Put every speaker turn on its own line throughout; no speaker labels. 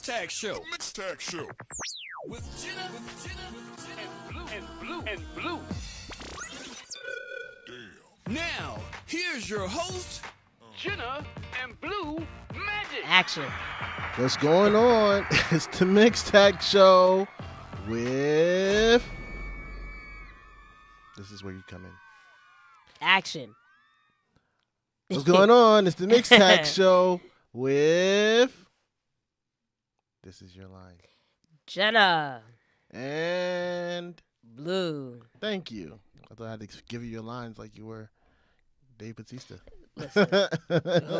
Tag Show.
The Mix Tag Show.
With Jenna and Blue.
Damn.
Now, here's your host, Jenna and Blue Magic.
Action.
What's going on? It's the Mix Tag Show with... This is where you come in.
Action.
What's going on? It's the Mix Tag Show with... This is your line.
Jenna.
And...
Blue.
Thank you. I thought I had to give you your lines like you were Dave Bautista.
Listen.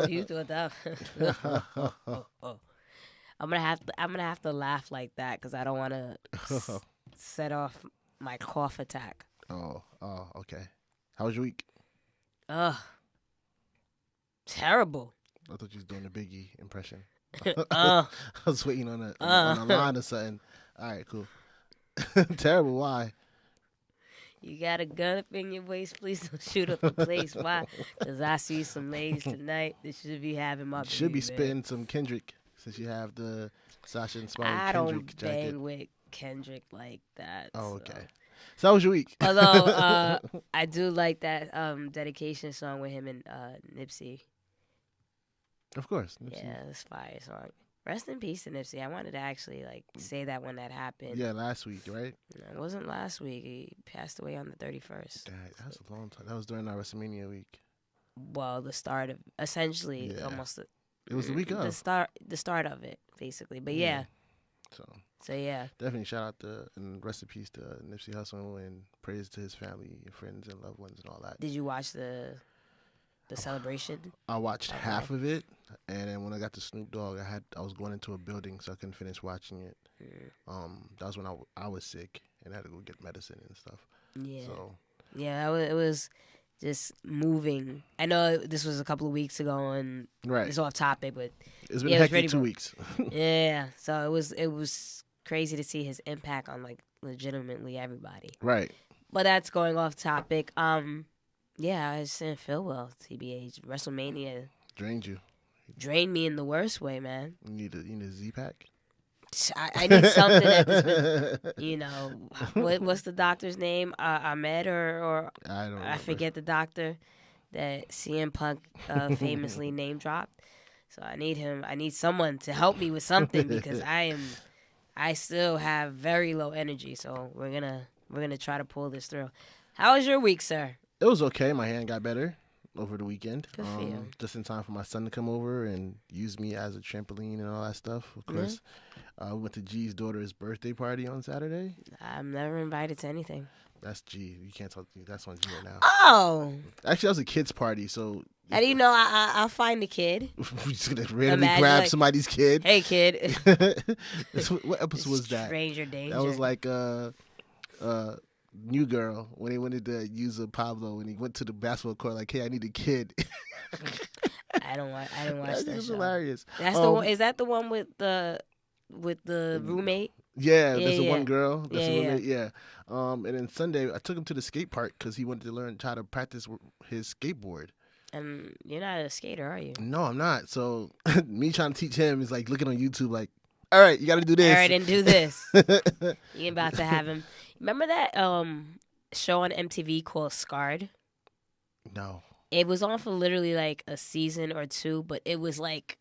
You thought that. I'm gonna have to laugh like that because I don't want to set off my cough attack.
Oh, okay. How was your week?
Terrible.
I thought you was doing a Biggie impression.
uh,
I was waiting on a line or something. All right, cool. Terrible. Why?
You got a gun up in your waist, please don't shoot up the place. Why? Because I see some ladies tonight that should be having my baby.
Should be spitting some Kendrick since you have the Sasha inspired
I
Kendrick
don't bang
jacket.
with Kendrick like that.
Oh,
so.
okay. So how was your week?
Although I do like that dedication song with him and Nipsey.
Of course. Nipsey.
Yeah, it's a fire song. Rest in peace to Nipsey. I wanted to actually say that when that happened.
Yeah, last week, right?
No, it wasn't last week. He passed away on the 31st.
That was a long time. That was during our WrestleMania week.
Well, the start of essentially almost.
It was the week of
the start of it, basically. But yeah. So yeah.
Definitely shout out and rest in peace to Nipsey Hussle and praise to his family and friends and loved ones and all that.
Did you watch the celebration?
I watched half of it, and then when I got to Snoop Dogg, I was going into a building, so I couldn't finish watching it. That was when I was sick and I had to go get medicine and stuff.
Yeah.
So
yeah, it was just moving. I know this was a couple of weeks ago, and it's off topic, but
it's been hectic 2 weeks.
Yeah, so it was crazy to see his impact on legitimately everybody.
Right.
But that's going off topic. Yeah, I just didn't feel well. TBH, WrestleMania drained me in the worst way, man.
You need a Z-Pack?
I need something that's been, what's the doctor's name? Ahmed or
I don't know.
I forget the doctor that CM Punk famously name dropped. So I need him. I need someone to help me with something because I still have very low energy. So we're gonna try to pull this through. How was your week, sir?
It was okay. My hand got better over the weekend.
Good for you.
Just in time for my son to come over and use me as a trampoline and all that stuff. Of course, we went to G's daughter's birthday party on Saturday.
I'm never invited to anything.
That's G. You can't talk to me. That's on G right now.
Oh.
Actually, that was a kid's party, so...
How do you know I'll find the kid?
We're just going to randomly grab somebody's kid.
Hey, kid.
What episode was that?
Stranger danger.
That was like New Girl when they wanted to use a Pablo and he went to the basketball court like, hey, I need a kid.
I didn't watch that show.
It's hilarious.
That's the one. Is that the one with the roommate?
Yeah, there's the one girl.
That's the roommate.
Yeah. And then Sunday, I took him to the skate park because he wanted to learn how to practice his skateboard. And
you're not a skater, are you?
No, I'm not. So me trying to teach him is like looking on YouTube like, all right, you got to do this.
All right, and do this. You're about to have him. Remember that show on MTV called Scarred?
No.
It was on for literally like a season or two, but it was like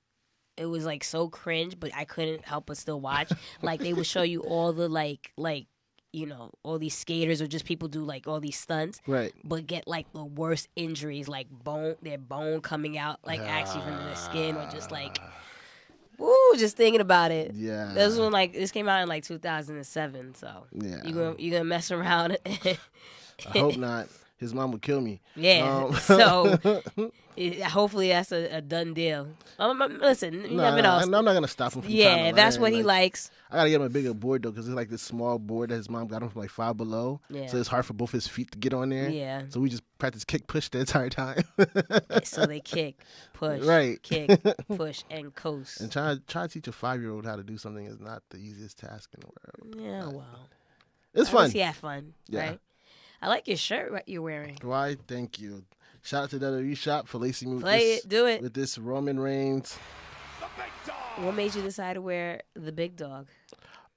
so cringe, but I couldn't help but still watch. Like they would show you all the all these skaters or just people do like all these stunts,
right?
But get like the worst injuries, like their bone coming out, like actually from their skin, or just like, woo, just thinking about it.
Yeah,
this came out in like 2007, so
yeah,
you gonna mess around.
I hope not. His mom would kill me.
Yeah. So hopefully that's a done deal. Listen, you never know.
I'm not gonna stop him from trying to learn.
That's what he likes.
I gotta get him a bigger board though, because it's like this small board that his mom got him from like Five Below.
Yeah.
So it's hard for both his feet to get on there.
Yeah.
So we just practice kick push the entire time.
So they kick, push,
right.
Kick, push, and coast.
And try to teach a 5-year-old how to do something is not the easiest task in the world.
Yeah, well,
it's fun.
Yeah, fun. Yeah. Right. I like your shirt you're wearing.
Why? Thank you. Shout out to WWE Shop for lacing me
do it
with this Roman Reigns
What made you decide to wear the big dog?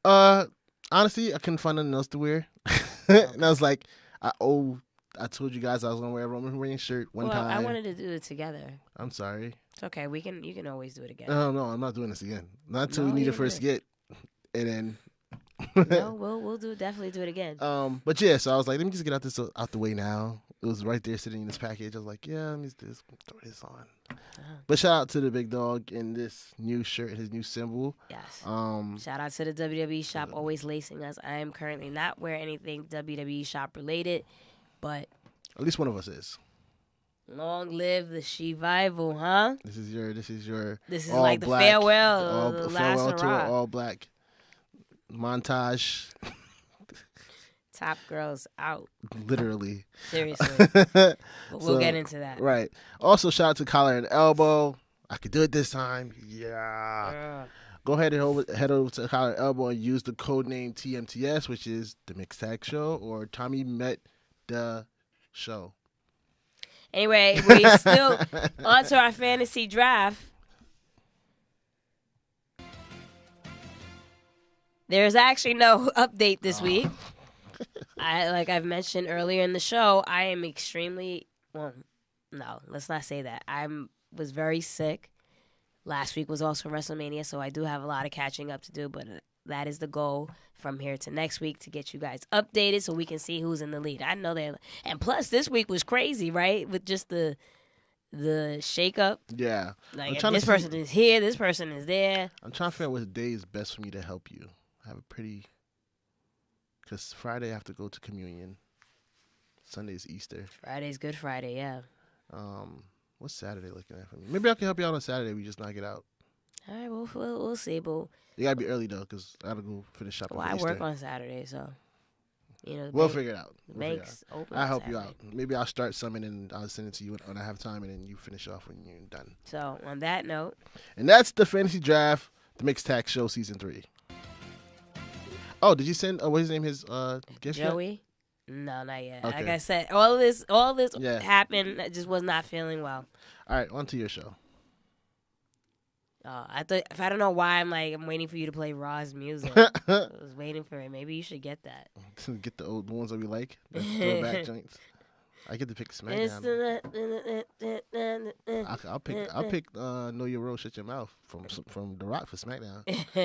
Honestly, I couldn't find nothing else to wear, and I was like, I told you guys I was gonna wear a Roman Reigns shirt one time.
I wanted to do it together.
I'm sorry.
It's okay. You can always do it again.
No, I'm not doing this again. Not until we need a first get, and then.
No, we'll definitely do it again.
But yeah, so I was like, let me just get out the way now. It was right there sitting in this package. I was like, yeah, let me just throw this on. But shout out to the big dog in this new shirt, his new symbol.
Yes. Shout out to the WWE shop always lacing us. I am currently not wearing anything WWE shop related, but
at least one of us is.
Long live the She-Vival, huh?
This is your.
This is
all
like
black,
the farewell, the last
farewell to
hurrah.
an all black montage.
Top girls out.
Literally.
Seriously. But we'll get into that.
Right. Also, shout out to Collar and Elbow. I could do it this time. Yeah. Go ahead and head over to Collar and Elbow and use the code name TMTS, which is the Mixed Tag Show, or Tommy Met the Show.
Anyway, we're still on to our fantasy draft. There's actually no update this week. Like I've mentioned earlier in the show, I am extremely no, let's not say that. I was very sick. Last week was also WrestleMania, so I do have a lot of catching up to do, but that is the goal from here to next week, to get you guys updated so we can see who's in the lead. I know that, and plus this week was crazy, right? With just the shakeup.
Yeah.
Like this person is here, this person is there.
I'm trying to figure out what day is best for me to help you. I have a pretty... Because Friday I have to go to communion. Sunday is Easter.
Friday's Good Friday, yeah.
What's Saturday looking at for me? Maybe I can help you out on Saturday. We just knock it out.
All right, we'll see, boo.
You gotta be early though, because I gotta go finish shopping.
Well,
for
I
Easter.
work on Saturday, so
we'll figure it out.
The bank's open.
I'll help you out. Maybe I'll start some and then I'll send it to you when I have time, and then you finish off when you're done.
So on that note,
and that's the fantasy draft, the Mixed Tag Show season 3. Oh, did you send? What's his name? His gift
Joey?
Yet?
No, not yet.
Okay.
Like I said, all this happened. I just was not feeling well.
All right, on to your show.
I don't know why I'm waiting for you to play Raw's music. I was waiting for it. Maybe you should get that.
Get the ones that we like, the throwback joints. I get to pick SmackDown. I'll pick Know Your Role, Shut Your Mouth from The Rock for SmackDown.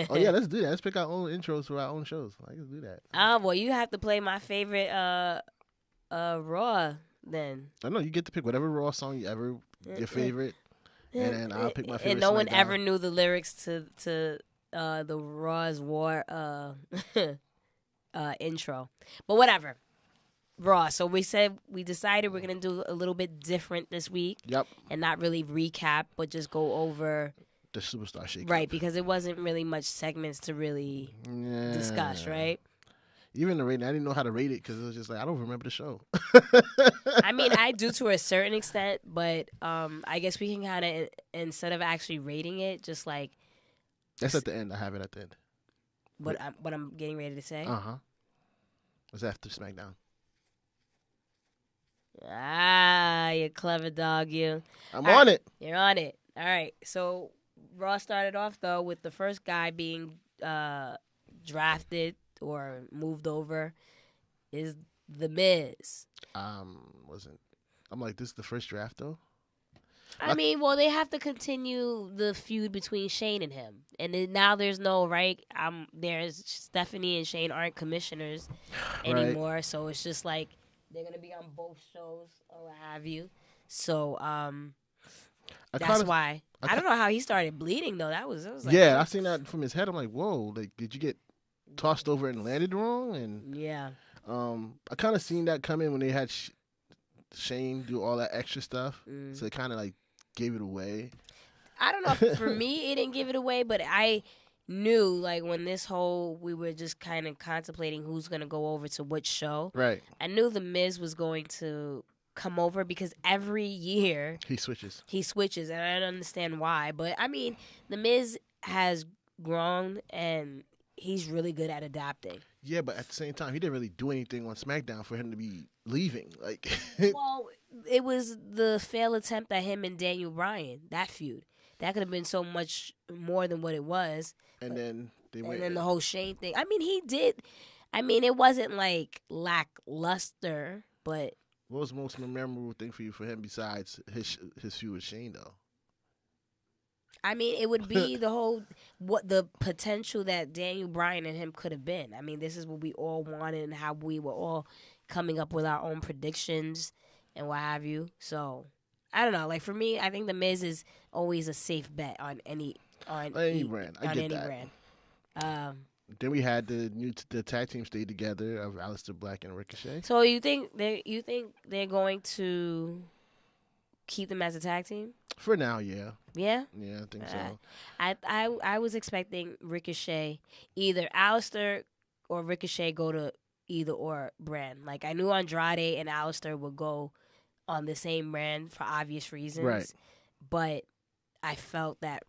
Oh yeah, let's do that. Let's pick our own intros for our own shows. I can do that.
Well, you have to play my favorite Raw then.
I know you get to pick whatever Raw song your favorite, and then I'll pick my favorite.
And no one
SmackDown.
ever knew the lyrics to the Raw's War intro, but whatever. Raw. So we decided we're gonna do a little bit different this week.
Yep.
And not really recap, but just go over
the Superstar Shakeup.
Right, because it wasn't really much segments to really discuss, right?
Even the rating, I didn't know how to rate it because it was just I don't remember the show.
I mean, I do to a certain extent, but I guess we can kind of, instead of actually rating it, just
that's at the end. I have it at the end.
What I'm getting ready to say?
It's after SmackDown.
You clever dog, you.
I'm on it.
You're on it. All right. So Raw started off, though, with the first guy being drafted or moved over is The Miz.
I'm like, this is the first draft, though?
I mean, well, they have to continue the feud between Shane and him. And then now there's no, right? There's Stephanie and Shane aren't commissioners anymore. Right. So it's just like, they're going to be on both shows or what have you. So that's why. I don't know how he started bleeding, though. That was
yeah, I seen that from his head. I'm like, whoa, did you get tossed over and landed wrong? And
yeah.
I kind of seen that coming when they had Shane do all that extra stuff. So it kind of gave it away.
I don't know. For me, it didn't give it away, but I knew when we were just kind of contemplating who's going to go over to which show.
Right.
I knew The Miz was going to come over because every year
he switches,
and I don't understand why. But I mean, The Miz has grown and he's really good at adapting. Yeah,
but at the same time, he didn't really do anything on SmackDown for him to be leaving.
Well, it was the failed attempt at him and Daniel Bryan, that feud. that could have been so much more than what it was.
And then
the whole Shane thing. I mean, he did. I mean, it wasn't like lackluster, but
what was the most memorable thing for you for him besides his feud with Shane though?
I mean, it would be the potential that Daniel Bryan and him could have been. I mean, this is what we all wanted and how we were all coming up with our own predictions and what have you. So, I don't know. Like, for me, I think The Miz is always a safe bet on any
brand. I get that.
Brand.
Then we had the tag team stay together of Aleister Black and Ricochet.
So you think they're going to keep them as a tag team?
For now, yeah.
Yeah?
Yeah, I think so.
I was expecting Ricochet, either Aleister or Ricochet go to either or brand. Like, I knew Andrade and Aleister would go on the same brand for obvious reasons.
Right.
But I felt that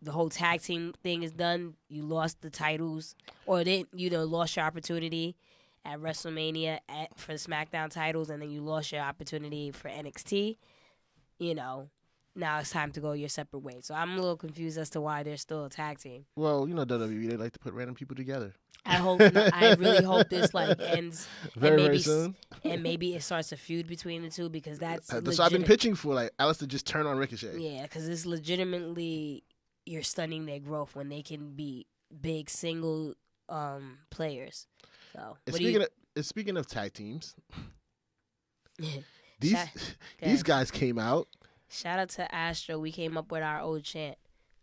the whole tag team thing is done. You lost the titles, or lost your opportunity at WrestleMania for the SmackDown titles, and then you lost your opportunity for NXT. Now it's time to go your separate ways. So I'm a little confused as to why they're still a tag team.
Well, WWE, they like to put random people together.
I really hope this ends
very soon,
and maybe it starts a feud between the two, because that's
what I've been pitching for. Like, Aleister just turn on Ricochet.
Yeah, because it's legitimately, you're stunning their growth when they can be big single players. So
speaking of tag teams, these guys came out.
Shout out to Astro. We came up with our old chant,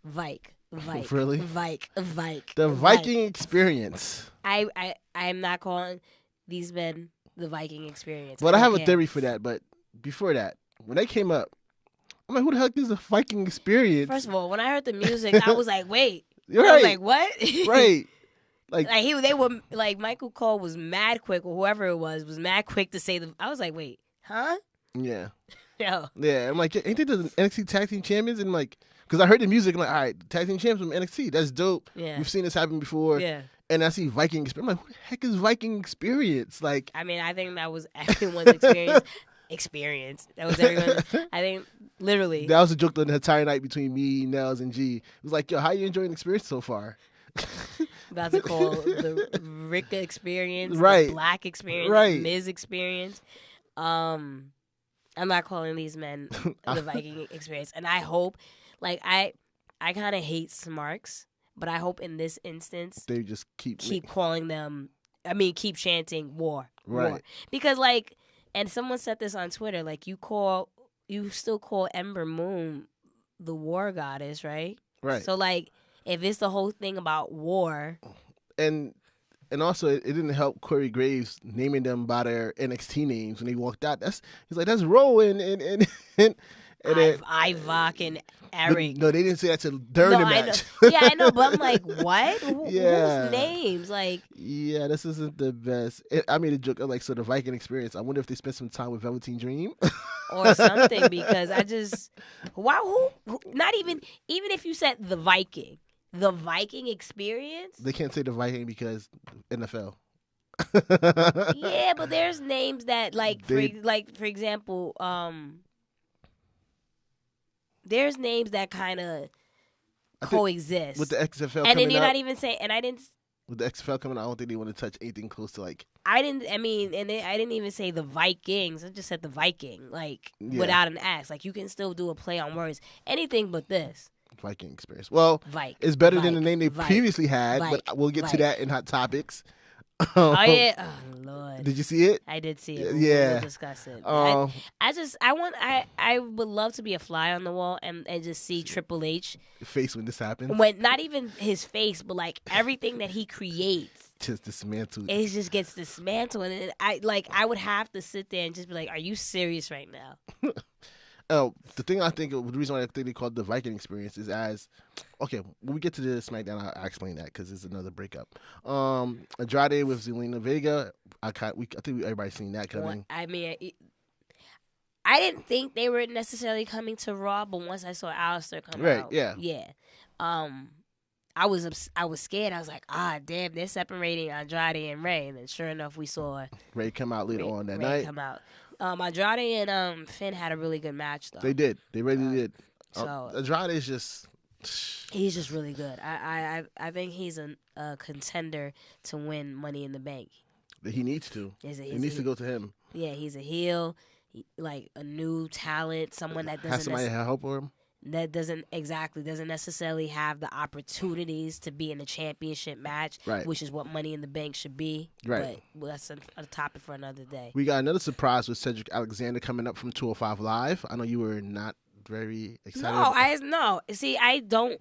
Vike.
Really?
Vike.
The Viking Experience.
I'm not calling these men the Viking Experience.
But I have a theory for that. But before that, when they came up, I'm like, who the heck is the Viking Experience?
First of all, when I heard the music, I was like, wait.
You're right.
I was like, what?
Right.
They were like, Michael Cole was mad quick, or whoever it was mad quick to say I was like, wait, huh?
Yeah.
Yeah.
Yeah. I'm like, ain't they the NXT Tag Team Champions? And like, because I heard the music, I'm like, all right, Tag Team Champions from NXT. That's dope.
Yeah.
We've seen this happen before.
Yeah.
And I see Viking Experience. I'm like, who the heck is Viking Experience? Like,
I mean, I think that was everyone's experience. That was everyone. I think literally.
That was a joke the entire night between me, Nels, and G. It was like, yo, how you enjoying the experience so far?
About to call the Ricka experience,
right.
The Black experience,
right.
Miz experience. I'm not calling these men the Viking experience, and I hope, like, I kind of hate smarks, but I hope in this instance
they just keep
calling them. I mean, keep chanting war,
right?
War. Because like, and someone said this on Twitter, like you still call Ember Moon the war goddess, right?
Right.
So like, if it's the whole thing about war,
and also it didn't help Corey Graves naming them by their NXT names when he walked out. He's like, that's Rowan and
Ivok and Eric.
No, they didn't say that till during the match.
Yeah, I know, but I'm like, what?
Yeah.
Whose names? Like,
yeah, this isn't the best. I made a joke. I'm like, so the Viking Experience. I wonder if they spent some time with Velveteen Dream
or something, because I just not even if you said the Viking Experience.
They can't say the Viking because NFL.
Yeah, but there's names that for example, there's names that kind of coexist
with the XFL,
and then you're not even saying. And I didn't.
With the XFL coming out, I don't think they want to touch anything close to like.
I didn't even say the Vikings. I just said the Viking, without an S. Like, you can still do a play on words. Anything but this.
Viking Experience. Well, it's better than the name they previously had, but we'll get to that in Hot Topics.
Oh yeah! Oh Lord!
Did you see it?
I did see it.
Yeah.
We'll discuss it. I would love to be a fly on the wall and just see Triple H
face when this happens.
When not even his face, but like everything that he creates
just dismantled.
It just gets dismantled, and I would have to sit there and just be like, "Are you serious right now?"
The reason why I think they called the Viking Experience is when we get to the SmackDown, I'll explain that because it's another breakup. Andrade with Zelina Vega, I think everybody's seen that coming.
I mean, I didn't think they were necessarily coming to Raw, but once I saw Aleister come out, yeah. I was scared. I was like, damn, they're separating Andrade and Ray, and then sure enough, we saw
Ray come out later on that night.
Come out. Andrade and Finn had a really good match, though.
They did. They really did.
So
Andrade is just.
He's just really good. I think he's a contender to win Money in the Bank.
He needs to. He needs to go to him.
Yeah, he's a heel, like a new talent, someone that doesn't
has somebody help him.
That doesn't necessarily have the opportunities to be in a championship match,
right.
which is what Money in the Bank should be.
Right.
But that's a topic for another day.
We got another surprise with Cedric Alexander coming up from 205 Live. I know you were not very excited.
No. See, I don't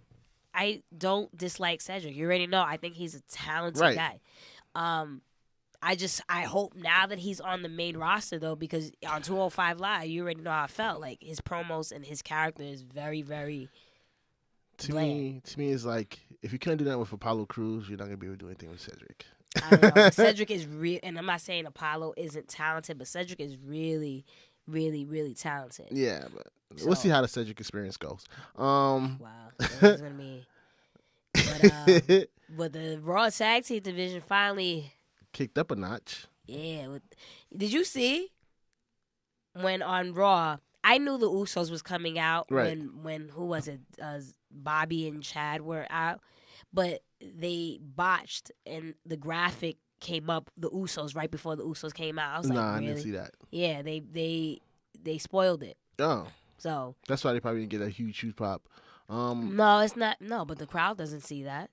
dislike Cedric. You already know. I think he's a talented guy. I hope now that he's on the main roster, though, because on 205 Live, you already know how I felt. Like, his promos and his character is very, very bland.
To me, it's like, if you couldn't do that with Apollo Crews, you're not going to be able to do anything with Cedric.
I don't know. Cedric is real, and I'm not saying Apollo isn't talented, but Cedric is really, really, really talented.
Yeah, but we'll see how the Cedric experience goes.
Wow. This is going to be... But the Raw Tag Team division finally...
kicked up a notch.
Yeah. Did you see when on Raw, I knew the Usos was coming out when who was it? Bobby and Chad were out, but they botched and the graphic came up, the Usos, right before the Usos came out. I was like, really?
I didn't see that.
Yeah, they spoiled it.
Oh.
So
that's why they probably didn't get a huge pop.
No, it's not. No, but the crowd doesn't see that.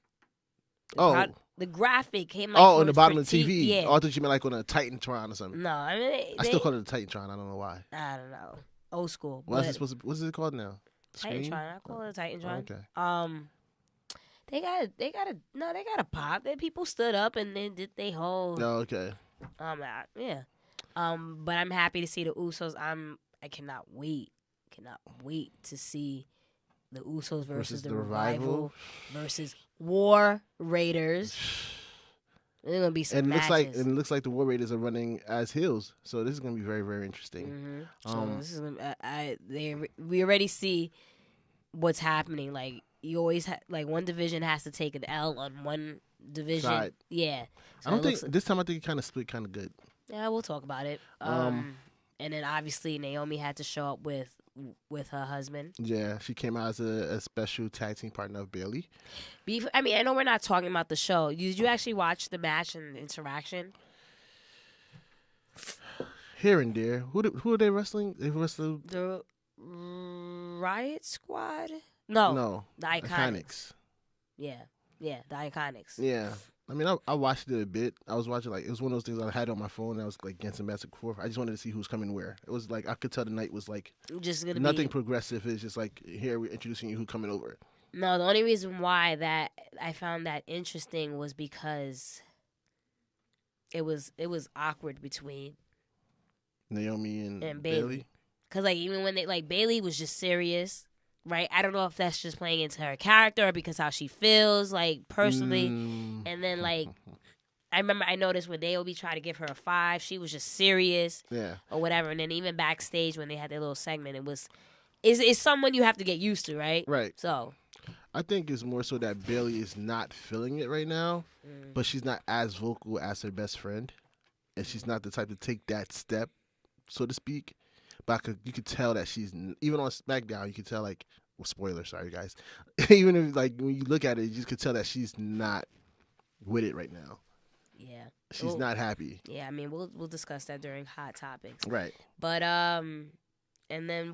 The graphic came like
on the bottom of the TV.
Yeah.
Oh, I thought you meant like on a Titantron or something.
No, I mean
I still call it a Titantron. I don't know why.
I don't know. Old school.
What's it called now?
Titantron. I call it a Titantron.
Okay.
They got a pop. People stood up and then did they whole.
Oh, okay.
Yeah. But I'm happy to see the Usos. I cannot wait to see the Usos versus the Revival versus War Raiders. There's gonna be some matches.
It looks like the War Raiders are running as heels, so this is gonna be very, very interesting.
So this is we already see what's happening. Like you always like one division has to take an L on one division.
Side.
Yeah. So
I don't think this time. I think it kind of split kind of good.
Yeah, we'll talk about it. And then obviously Naomi had to show up with her husband.
Yeah, she came out as a special tag team partner of Bayley.
I mean, I know we're not talking about the show. Did you actually watch the match and interaction?
Here and there. Who are they wrestling? They wrestled
the Riot Squad. No, the Iconics. Yeah, the Iconics.
Yeah. I mean, I watched it a bit. I was watching, like, it was one of those things I had on my phone. I was, like, getting back and forth. I just wanted to see who's coming where. It was, like, I could tell the night was, like,
just gonna
nothing progressive. It's just, like, here we're introducing you who's coming over.
No, the only reason why that I found that interesting was because it was awkward between
Naomi and Bayley.
Because, like, even when Bayley was just serious. Right, I don't know if that's just playing into her character or because how she feels, like, personally. And then, like, I noticed when Naomi tried to give her a 5, she was just serious, or whatever. And then even backstage when they had their little segment, it's someone you have to get used to, right?
Right.
So,
I think it's more so that Bayley is not feeling it right now, but she's not as vocal as her best friend, and she's not the type to take that step, so to speak. But you could tell that she's, even on SmackDown, you could tell, like, well, spoiler, sorry, guys. Even if, like, when you look at it, you just could tell that she's not with it right now. Yeah. She's not happy.
Yeah, I mean, we'll discuss that during Hot Topics.
Right.
But, and then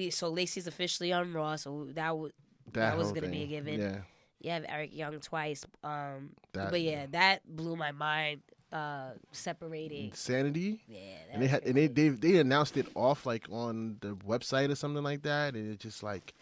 so Lacey's officially on Raw, so that was going to be a given. Yeah. You have Eric Young twice. But, yeah, that blew my mind. Separating
Insanity.
Yeah,
and they announced it off like on the website or something like that, and it's just like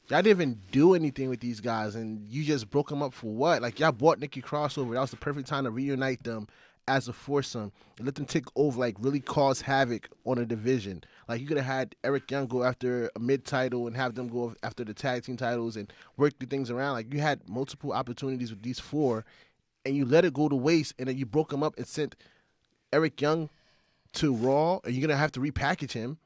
y'all didn't even do anything with these guys, and you just broke them up for what? Like y'all bought Nikki Cross over. That was the perfect time to reunite them as a foursome and let them take over, like really cause havoc on a division. Like you could have had Eric Young go after a mid title and have them go after the tag team titles and work the things around. Like you had multiple opportunities with these four. And you let it go to waste, and then you broke him up and sent Eric Young to Raw, and you're gonna have to repackage him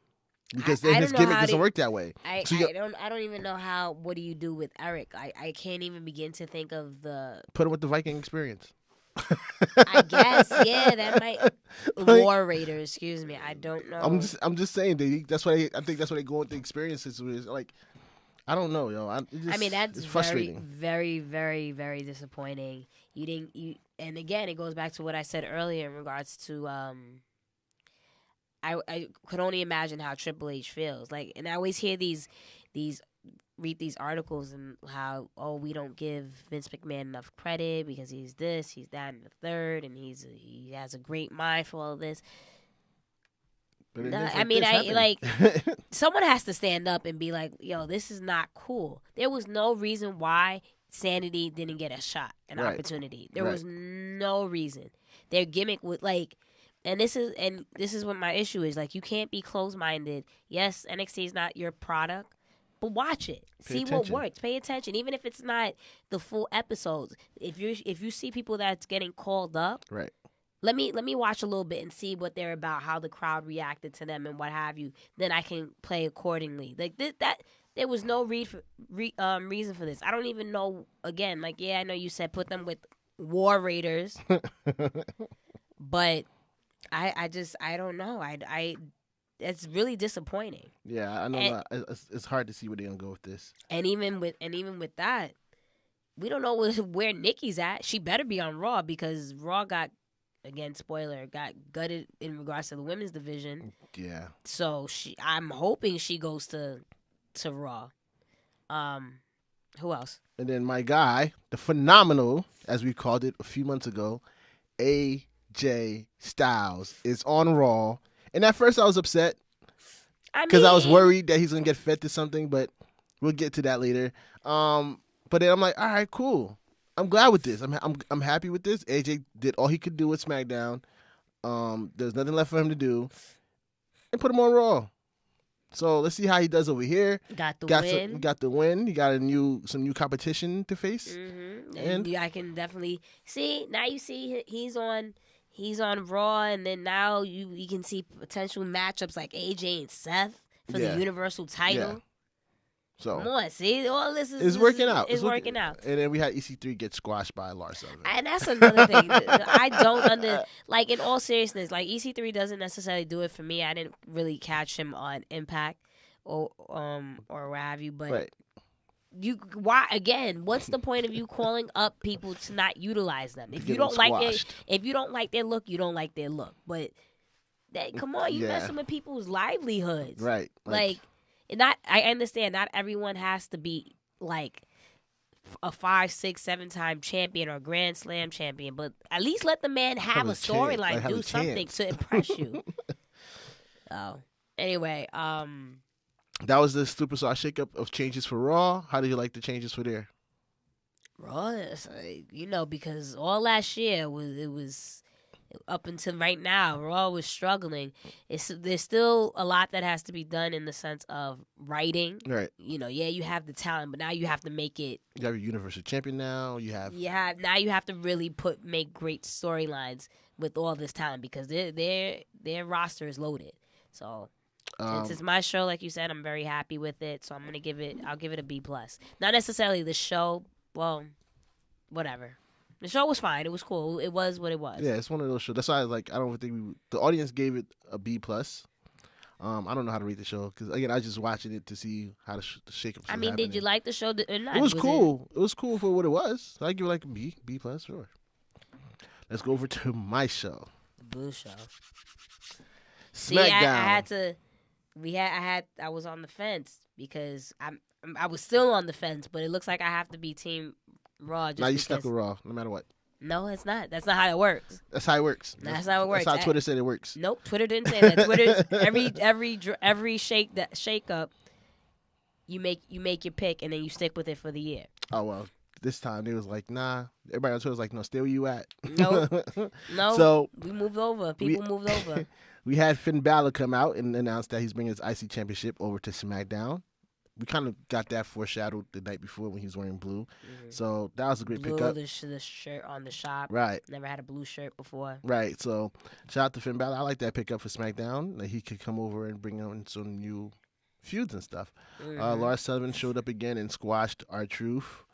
because then his gimmick doesn't work that way.
I don't even know how. What do you do with Eric? I can't even begin to think of the.
Put him with the Viking Experience.
I guess, yeah, that might. War Raiders, excuse me. I don't know.
I'm just saying, that's why I think that's why they go into experiences with. Like, I don't know, yo.
I mean, that's
it's frustrating.
very, very, very disappointing. And again, it goes back to what I said earlier in regards to I could only imagine how Triple H feels. Like, and I always hear read these articles and how, oh, we don't give Vince McMahon enough credit because he's this, he's that, and the third, and he has a great mind for all of this. No, I mean, someone has to stand up and be like, yo, this is not cool. There was no reason why Sanity didn't get a shot, an opportunity. There was no reason. Their gimmick would and this is what my issue is. Like, you can't be closed-minded. Yes, NXT is not your product, but watch it. See what works. Pay attention, even if it's not the full episodes. If you see people that's getting called up,
right.
Let me watch a little bit and see what they're about, how the crowd reacted to them, and what have you. Then I can play accordingly. Like that, there was no reason for this. I don't even know. Again, like, yeah, I know you said put them with War Raiders, but I don't know. It's really disappointing.
Yeah, I know. It's hard to see where they're gonna go with this.
And even with that, we don't know where Nikki's at. She better be on Raw because Raw got. Again, spoiler, got gutted in regards to the women's division.
Yeah.
So I'm hoping she goes to Raw. Who else?
And then my guy, the phenomenal, as we called it a few months ago, AJ Styles is on Raw. And at first I was upset because I was worried that he's gonna get fed to something, but we'll get to that later. But then I'm like, all right, cool. I'm glad with this. I'm happy with this. AJ did all he could do with SmackDown. There's nothing left for him to do, and put him on Raw. So let's see how he does over here.
Got the win.
Got the win. He got some new competition to face.
Mm-hmm. And I can definitely see now. You see he's on Raw, and then now you can see potential matchups like AJ and Seth for the Universal title.
Yeah. So
come on, see, all this
is working out.
It's working out.
And then we had EC3 get squashed by Lars Sullivan.
And that's another thing. I don't like, in all seriousness, like, EC3 doesn't necessarily do it for me. I didn't really catch him on Impact or what have you. But why again? What's the point of you calling up people to not utilize them? If you don't like their look, you don't like their look. But come on, you messing with people's livelihoods,
right?
Like I understand not everyone has to be like a 5, 6, 7 time champion or Grand Slam champion, but at least let the man have a storyline, do something to impress you. Anyway,
that was the Superstar Shakeup of changes for Raw. How do you like the changes for there?
Raw, because all last year it was up until right now, Raw was struggling. There's still a lot that has to be done in the sense of writing.
Right.
You have the talent, but now you have to make it.
You have your Universal Champion now.
Now you have to really make great storylines with all this talent because their roster is loaded. So since it's my show, like you said, I'm very happy with it. So I'll give it a B+. Not necessarily the show. Well, whatever. The show was fine. It was cool. It was what it was.
Yeah, it's one of those shows. That's why I don't think the audience gave it a B+. I don't know how to rate the show because again, I just watching it to see how the shakeup.
I mean, did you like the show or not?
It was cool. It was cool for what it was. I give it like a B+, sure. Let's go over to my show.
The Blue Show.
SmackDown.
See, I was on the fence because I was still on the fence, but it looks like I have to be Team Raw.
Now you stuck with Raw, no matter what.
No, it's not. That's not how it works.
That's how it works.
That's how it works.
That's how Twitter said it works.
Nope, Twitter didn't say that. Twitter's every shake up, you make your pick and then you stick with it for the year.
Oh well, this time it was like, nah. Everybody on Twitter was like, no, stay where you at.
No.
So
we moved over. People moved over.
We had Finn Balor come out and announce that he's bringing his IC championship over to SmackDown. We kind of got that foreshadowed the night before when he was wearing blue. Mm-hmm. So that was a great pickup.
The shirt on the shop.
Right.
Never had a blue shirt before.
Right. So shout out to Finn Balor. I like that pickup for SmackDown. That he could come over and bring on some new feuds and stuff. Mm-hmm. Lars Sullivan showed up again and squashed R-Truth.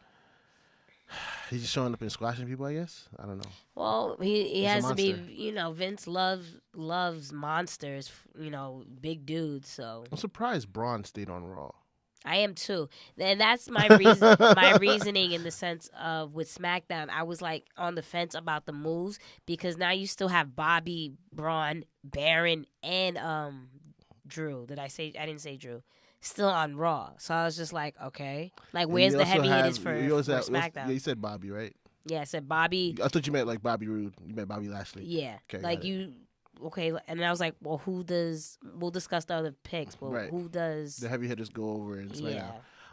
He's just showing up and squashing people, I guess. I don't know.
Well, he has to be,
monster.
Vince loves monsters, big dudes. So
I'm surprised Braun stayed on Raw.
I am too, and that's my reason. My reasoning in the sense of with SmackDown, I was like on the fence about the moves because now you still have Bobby, Braun, Baron, and Drew. I didn't say Drew. Still on Raw, so I was just like, okay, like where's the heavy hitters for SmackDown?
You said Bobby, right?
Yeah, I said Bobby.
I thought you meant like Bobby Roode. You meant Bobby Lashley.
Yeah,
okay,
like you. Okay, and I was like, well, who does? We'll discuss the other picks, but who does
the heavy hitters go over and SmackDown?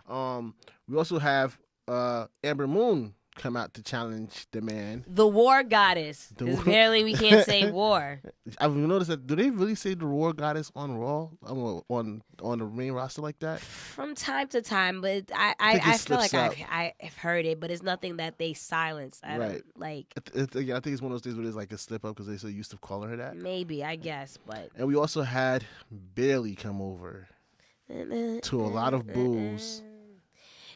Yeah.
We also have Amber Moon come out to challenge the man,
the War Goddess. Apparently, we can't say war.
I've noticed that. Do they really say the War Goddess on Raw on the main roster like that?
From time to time, but I feel like I've heard it, but it's nothing that they silence. I don't like.
I think it's one of those things where it's like a slip up because they're so used to calling her that.
Maybe, I guess, but.
And we also had Bayley come over to a lot of boos.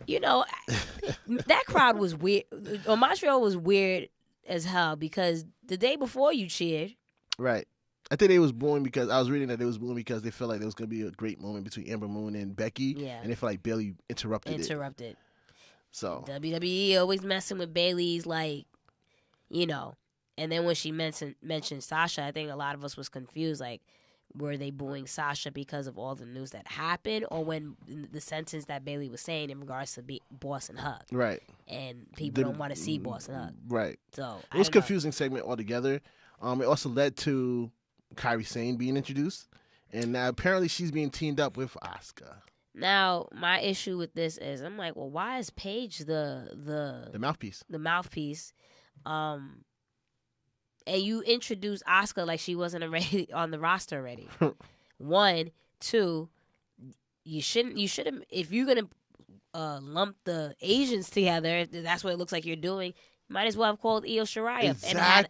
That crowd was weird. Montreal was weird as hell because the day before you cheered.
Right. I think they was booing because I was reading that they was booing because they felt like there was going to be a great moment between Amber Moon and Becky.
Yeah.
And they felt like Bayley interrupted it. So.
WWE always messing with Bayley's like, and then when she mentioned Sasha, I think a lot of us was confused like, were they booing Sasha because of all the news that happened, or when the sentence that Bayley was saying in regards to Boss and Hug?
Right.
And people don't want to see Boss and Hug.
Right.
So
it was a confusing segment altogether. It also led to Kairi Sane being introduced, and now apparently she's being teamed up with Asuka.
Now, my issue with this is I'm like, well, why is Paige the
mouthpiece?
The mouthpiece. And you introduced Asuka like she wasn't already on the roster already. 1, 2, you shouldn't. If you're gonna lump the Asians together, if that's what it looks like you're doing. You might as well have called Io Shirai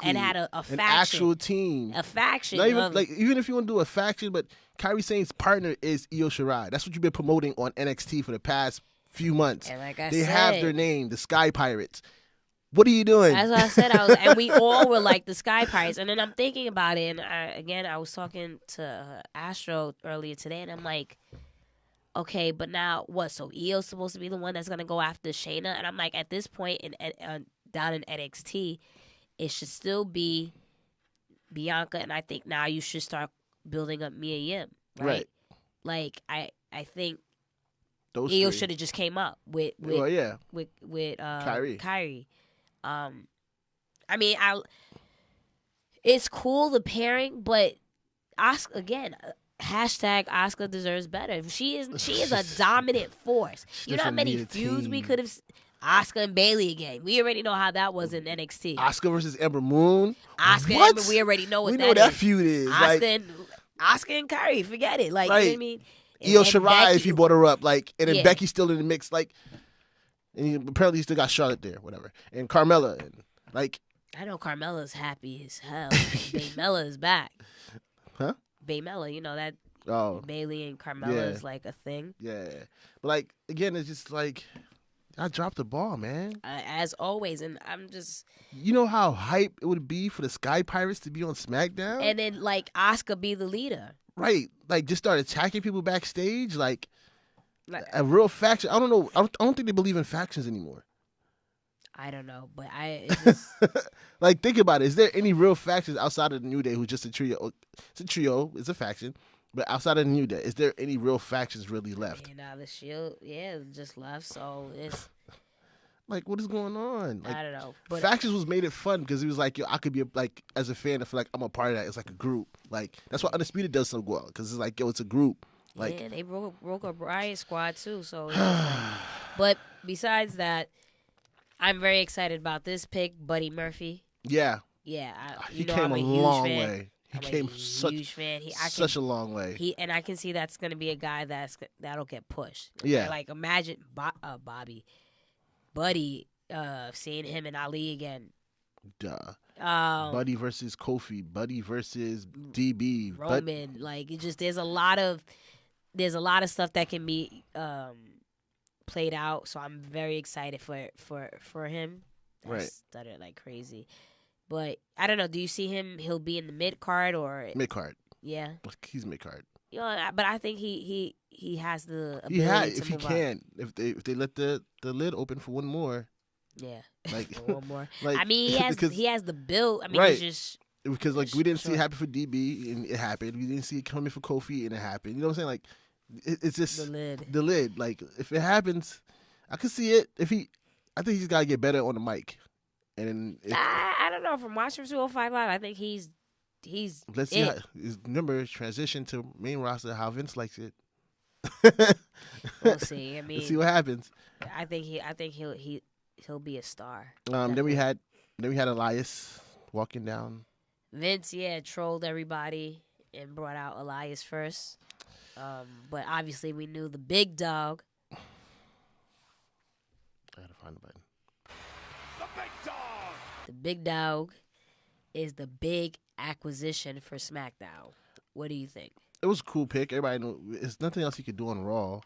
and had a faction,
an actual team,
a faction.
Not even even if you want to do a faction, but Kairi Sane's partner is Io Shirai. That's what you've been promoting on NXT for the past few months.
And like I
they
said,
have their name, the Sky Pirates. What are you doing?
That's what I said. And we all were like the Sky Pirates. And then I'm thinking about it, and I was talking to Astro earlier today, and I'm like, okay, but now what? So Io's supposed to be the one that's gonna go after Shayna, and I'm like, at this point down in NXT, it should still be Bianca, and I think now you should start building up Mia Yim, right? Like I think Io should have just came up with Kyrie. I mean, it's cool the pairing, but Asuka again. Hashtag Asuka deserves better. She is a dominant force. You know how many feuds we could have. Asuka and Bayley again. We already know how that was in NXT.
Asuka versus Ember Moon.
Asuka and Ember, we already know what
we
that
know that
is.
Feud is.
Asuka and Kyrie, forget it. Like, you know what I mean?
Io Shirai, if you brought her up, and then Becky's still in the mix, and apparently you still got Charlotte there, whatever, and Carmella,
I know Carmella's happy as hell. Baymella is back.
Huh?
Baymella, you know that.
Oh.
Bayley and Carmella is like a thing.
Yeah, but again, it's just I dropped the ball, man.
As always, and I'm just.
You know how hype it would be for the Sky Pirates to be on SmackDown,
and then Asuka be the leader.
Right, just start attacking people backstage, a real faction. I don't know. I don't think they believe in factions anymore.
I don't know, but just...
think about it. Is there any real factions outside of the New Day who's just a trio? It's a trio. It's a faction. But outside of the New Day, is there any real factions really left?
The Shield, just left. So it's...
what is going on?
I don't know. But
factions was made it fun because it was I could be as a fan, I feel like I'm a part of that. It's like a group. That's what Undisputed does so well because it's it's a group.
They broke a Riot Squad too. So, but besides that, I'm very excited about this pick, Buddy Murphy.
Yeah.
Yeah.
He came a long way. He came
huge fan.
Such a long way.
And I can see that's going to be a guy that'll get pushed.
Yeah.
Imagine Buddy, seeing him and Ali again.
Duh. Buddy versus Kofi. Buddy versus DB.
Roman. There's a lot of stuff that can be played out. So I'm very excited for him.
Right.
Stuttered like crazy. But I don't know. Do you see him? He'll be in the mid card or
mid card.
Yeah,
he's mid card.
You know, but I think he has the ability to
if he
move
can, if they let the lid open for one more.
Yeah,
like
one more.
Like,
I mean, he has the build. I mean,
right.
He's just
because like we didn't see it happen for DB and it happened. We didn't see it coming for Kofi and it happened. You know what I'm saying? Like it's just
the
lid. Like if it happens, I can see it. I think he's got to get better on the mic. And
I don't know. From watching 205 Live, I think he's.
Let's see. Remember, transition to main roster. How Vince likes it.
We'll see. I mean,
let's see what happens.
I think he'll be a star.
Then we had Elias walking down.
Vince, trolled everybody and brought out Elias first. But obviously we knew the big dog.
I gotta find the button.
The big dog.
The big dog is the big acquisition for SmackDown. What do you think?
It was a cool pick. Everybody knew there's nothing else he could do on Raw.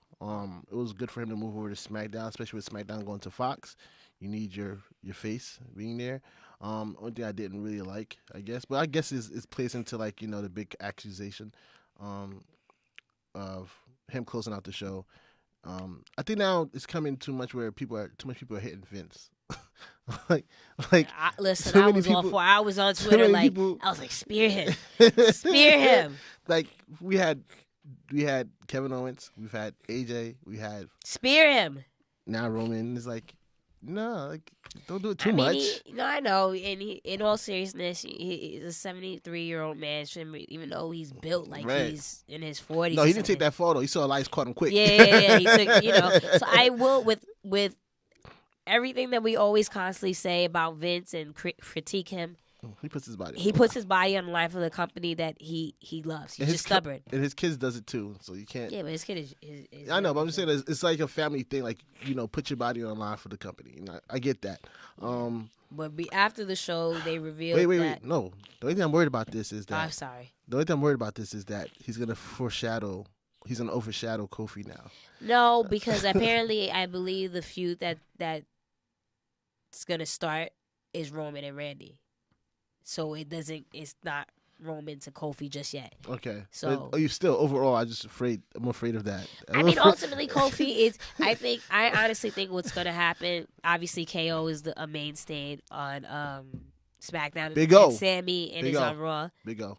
It was good for him to move over to SmackDown, especially with SmackDown going to Fox. You need your face being there. Only thing I didn't really like, I guess, but I guess is plays into like the big accusation of him closing out the show. I think now it's coming too much where too much people are hitting Vince.
Listen, I was all for. I was on Twitter I was like, spear him, spear him.
Like we had Kevin Owens, we've had AJ, we had
spear him.
Now Roman is like, no, like don't do it too much.
I know. And in all seriousness, he's a 73-year-old man. Shouldn't even though he's built like he's in his 40s.
No, he didn't take that photo. He saw Elias caught him quick.
Yeah. He took, So I will with everything that we always constantly say about Vince and critique him.
He puts his body.
He puts his body on the line for the company that he loves. He's just stubborn.
And his kids does it too, so you can't.
Yeah, but his kid is
I know, but I'm just saying it's like a family thing. Like put your body on the line for the company. I get that.
But after the show, they revealed.
Wait. No, the only thing I'm worried about this is that.
I'm sorry.
The only thing I'm worried about this is that he's gonna overshadow Kofi now.
No, because apparently I believe the feud that's gonna start is Roman and Randy. So it's not Roman to Kofi just yet.
Okay.
So
but you still overall I'm afraid of that.
I mean ultimately Kofi is I honestly think what's gonna happen, obviously KO is a mainstay on SmackDown.
Big O.
And Sammy and is on Raw.
Big O.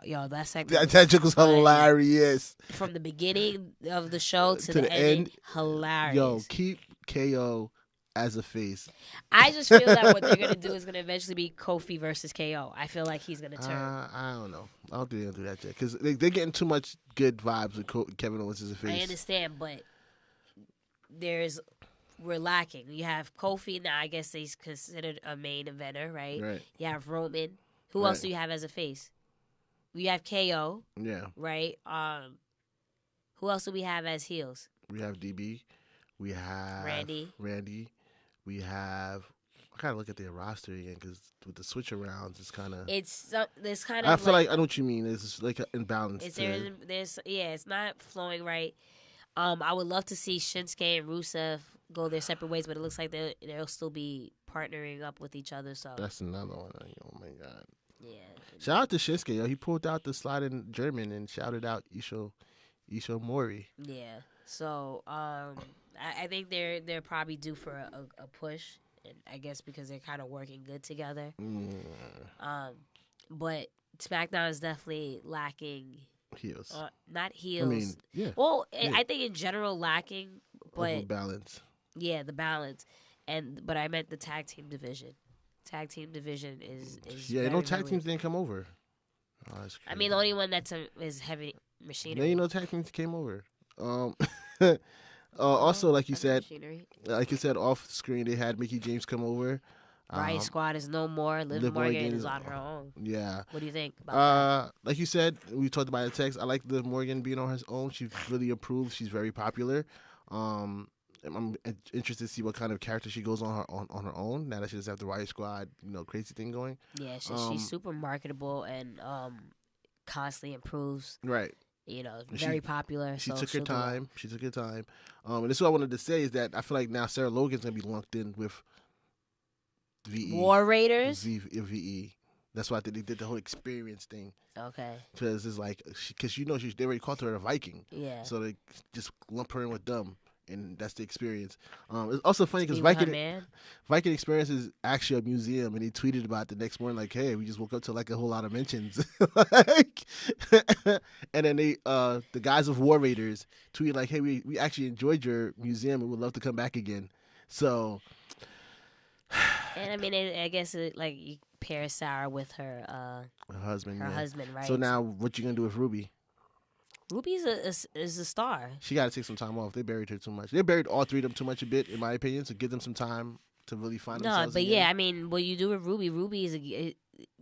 Yo, that segment
that joke was hilarious.
From the beginning of the show to the end, hilarious.
Yo, keep KO as a face.
I just feel that what they're going to do is going to eventually be Kofi versus KO. I feel like he's going to turn.
I don't know. I don't think they'll do that yet. Because they're getting too much good vibes with Kevin Owens as a face.
I understand, but we're lacking. You have Kofi. Now, I guess he's considered a main eventer, right?
Right.
You have Roman. Who else do you have as a face? You have KO.
Yeah.
Right? Who else do we have as heels?
We have DB. We have
Randy.
We have. I gotta look at their roster again because with the switch arounds, it's kind of.
There's kind of.
I feel like I know what you mean. It's like an imbalance.
It's not flowing right. I would love to see Shinsuke and Rusev go their separate ways, but it looks like they'll still be partnering up with each other. So
that's another one. Oh my god.
Yeah.
Shout out to Shinsuke. Yo, he pulled out the sliding German and shouted out Isho Mori.
Yeah. So I think they're probably due for a push, and I guess because they're kind of working good together. But SmackDown is definitely lacking
heels.
Not heels.
I mean, yeah.
Well, yeah. I think in general lacking, but
balance.
Yeah, the balance, but I meant the tag team division. Tag team division is
yeah. No tag teams didn't come over. Oh,
I mean, the only one is Heavy Machinery.
Then no tag teams came over. Also, like you said, off screen they had Mickie James come over.
Riot Squad is no more. Liv Morgan is on her own.
Yeah.
What do you think about that?
Like you said, we talked about the text. I like Liv Morgan being on her own. She's really improved. She's very popular. I'm interested to see what kind of character she goes on her own now that she doesn't have the Riot Squad, crazy thing going.
Yeah, she's super marketable and constantly improves.
Right.
Very popular.
She took her time. She took her time. And this is what I wanted to say is that I feel like now Sarah Logan's gonna be lumped in with VE.
War Raiders?
VE. That's why they did the whole experience thing.
Okay.
Because it's like, because they already called her a Viking.
Yeah.
So they just lump her in with them, and that's the experience. It's also funny because Viking Experience is actually a museum, and he tweeted about it the next morning, like, "Hey, we just woke up to like a whole lot of mentions." And then the guys of War Raiders tweeted like, "Hey, we actually enjoyed your museum and would love to come back again." So.
And I mean, I guess like you pair Sarah with her
husband.
Her husband, right?
So now, what you gonna do with Ruby?
Ruby's is a star.
She got to take some time off. They buried her too much. They buried all three of them too much a bit, in my opinion. So give them some time to really find themselves. No,
but
again.
yeah, I mean, what you do with Ruby? Ruby is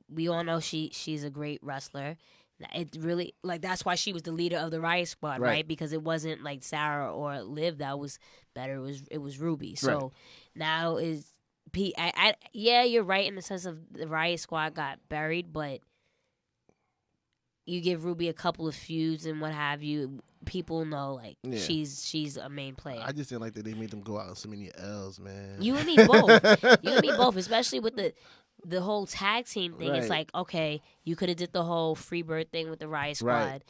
we all know she's a great wrestler. It really that's why she was the leader of the Riot Squad, right? Because it wasn't like Sarah or Liv that was better. It was Ruby. So now is. Yeah, you're right in the sense of the Riot Squad got buried, but you give Ruby a couple of feuds and what have you, people know she's a main player.
I just didn't like that they made them go out on so many L's, man.
You and me both. Especially with the whole tag team thing. It's like, okay, you could have did the whole Freebird thing with the Riot Squad.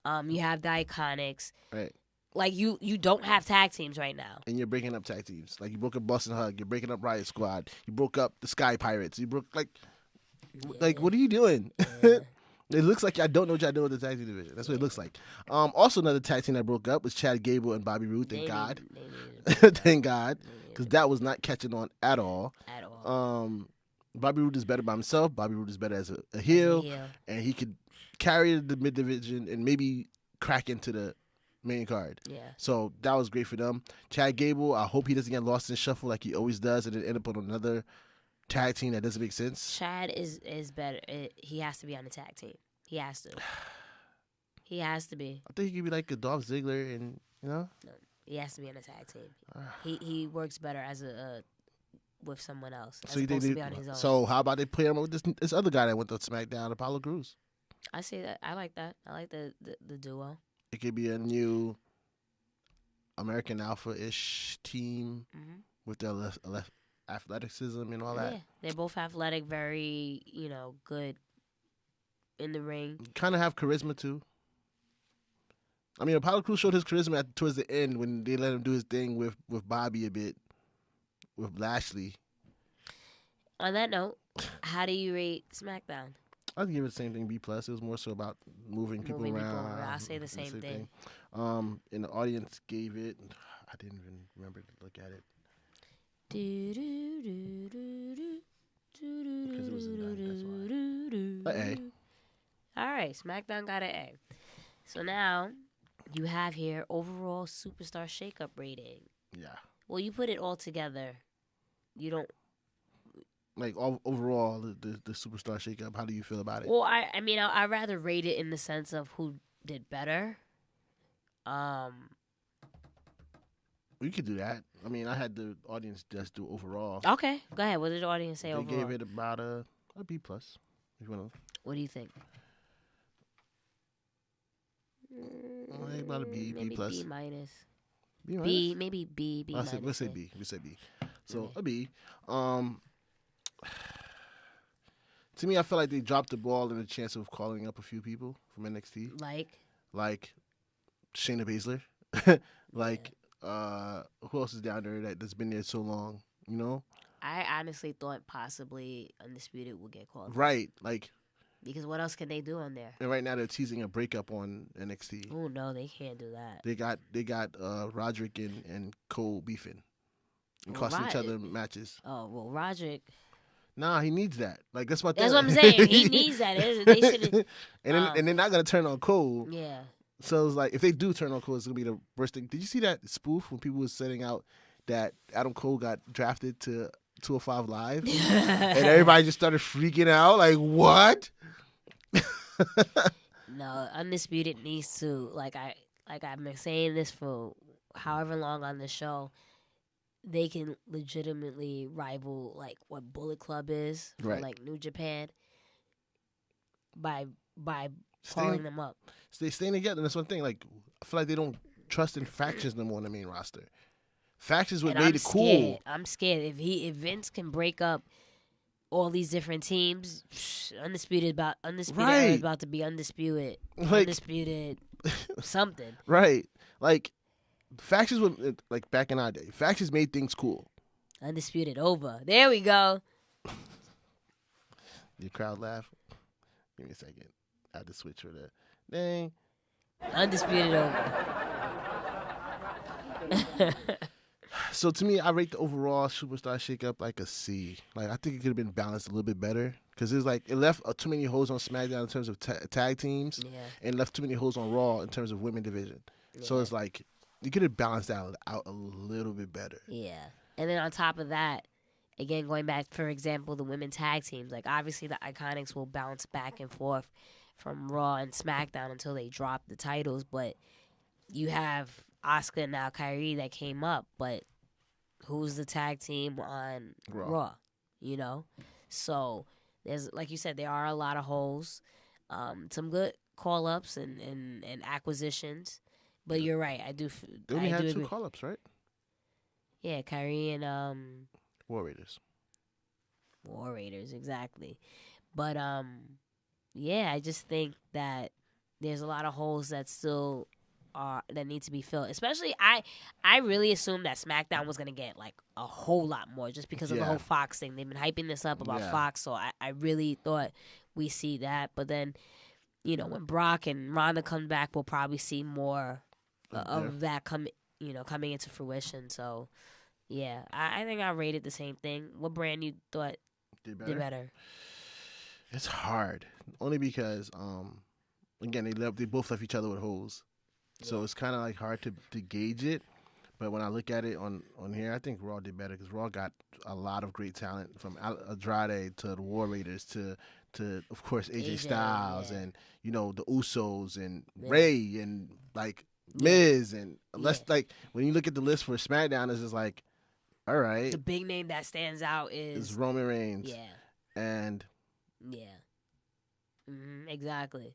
You have the Iconics.
Right.
Like, you don't have tag teams right now.
And you're breaking up tag teams. Like, you broke up Boston Hug. You're breaking up Riot Squad. You broke up the Sky Pirates. You broke, what are you doing? Yeah. It looks like I don't know what y'all doing with the tag team division. That's what it looks like. Also, another tag team that broke up was Chad Gable and Bobby Roode. Thank God. Thank God. Because that was not catching on at all. Bobby Roode is better by himself. Bobby Roode is better as a heel. And he could carry the mid-division and maybe crack into the main card. Yeah. So that was great for them. Chad Gable, I hope he doesn't get lost in shuffle like he always does and then end up on another tag team that doesn't make sense.
Chad is better. He has to be on the tag team. He has to. He has to be.
I think he could be like a Dolph Ziggler and, No,
he has to be on the tag team. He works better as with someone else.
So to be on his own. So how about they play him with this other guy that went to SmackDown, Apollo Crews?
I see that. I like that. I like the duo.
It could be a new American Alpha-ish team with their athleticism and all that.
Yeah, they're both athletic, very, good in the ring.
Kind of have charisma, too. I mean, Apollo Crews showed his charisma towards the end when they let him do his thing with Bobby a bit, with Lashley.
On that note, how do you rate SmackDown?
I'd give it the same thing, B+. It was more so about moving people around.
I'll say the same thing.
And the audience gave it, I didn't even remember to look at it. Because it wasn't done, that's why. An
A. All right, SmackDown got an A. So now you have here overall Superstar Shakeup rating.
Yeah.
Well, you put it all together. You don't.
Like, overall, the Superstar Shakeup, how do you feel about it?
Well, I mean, I'd rather rate it in the sense of who did better.
We could do that. I mean, I had the audience just do overall.
Okay, go ahead. What did the audience say overall?
They gave it about a B+. If you want to.
What do you think?
About a B,
maybe
B+.
B minus. B, maybe B, B minus.
Let's say B. We say B. So, a B. To me, I feel like they dropped the ball in the chance of calling up a few people from NXT. Like Shayna Baszler. Who else is down there that's been there so long,
I honestly thought possibly Undisputed would get called.
Right,
because what else can they do on there?
And right now they're teasing a breakup on NXT.
Oh no, they can't do that.
They got Roderick and Cole beefing and costing each other matches.
Oh well, Roderick.
Nah, he needs that. That's my thing.
That's what I'm saying. He needs that. They should.
And they're not gonna turn on Cole.
Yeah.
So it's like if they do turn on Cole, it's gonna be the worst thing. Did you see that spoof when people were setting out that Adam Cole got drafted to 205 Live, and everybody just started freaking out? Like, what?
No, Undisputed needs to I've been saying this for however long on the show. They can legitimately rival what Bullet Club is for New Japan by calling them up.
They staying together. And that's one thing. I feel like they don't trust in factions no more on the main roster. Factions would made it cool.
I'm scared if Vince can break up all these different teams. Undisputed
Right.
era is about to be undisputed.
Like-
Undisputed something.
Right. Like, factions were, like, back in our day, factions made things cool.
Undisputed over. There we go.
Your crowd laugh. Give me a second. I had to switch for that. Dang.
Undisputed over.
So to me, I rate the overall Superstar Shakeup like a C. Like, I think it could have been balanced a little bit better because it left too many holes on SmackDown in terms of tag teams, and left too many holes on Raw in terms of women division. Yeah. So it's like you could have balanced that out a little bit better.
Yeah, and then on top of that, again going back, for example, the women tag teams. Like obviously the Iconics will bounce back and forth from Raw and SmackDown until they drop the titles, but you have Asuka and now Kairi that came up, but who's the tag team on Raw? You know? So there's, like you said, there are a lot of holes. Some good call-ups and acquisitions. But you're right.
They only had 2 call-ups, right?
Yeah, Kairi and
War Raiders.
War Raiders, exactly. But yeah, I just think that there's a lot of holes that still that need to be filled. Especially, I really assumed that SmackDown was gonna get like a whole lot more just because of the whole Fox thing. They've been hyping this up about Fox, so I really thought we see that. But then, you know, when Brock and Ronda come back, we'll probably see more of that coming into fruition. So yeah, I think I rated the same thing. What brand you thought did better?
It's hard, only because again they both left each other with holes. So it's kind of like hard to gauge it. But when I look at it on here, I think Raw did better because Raw got a lot of great talent from Andrade to the War Raiders to of course AJ Styles and, you know, the Usos and Ray and like Miz and like when you look at the list for SmackDown, it's just like, all right.
The big name that stands out is
Roman Reigns.
Yeah.
And
exactly.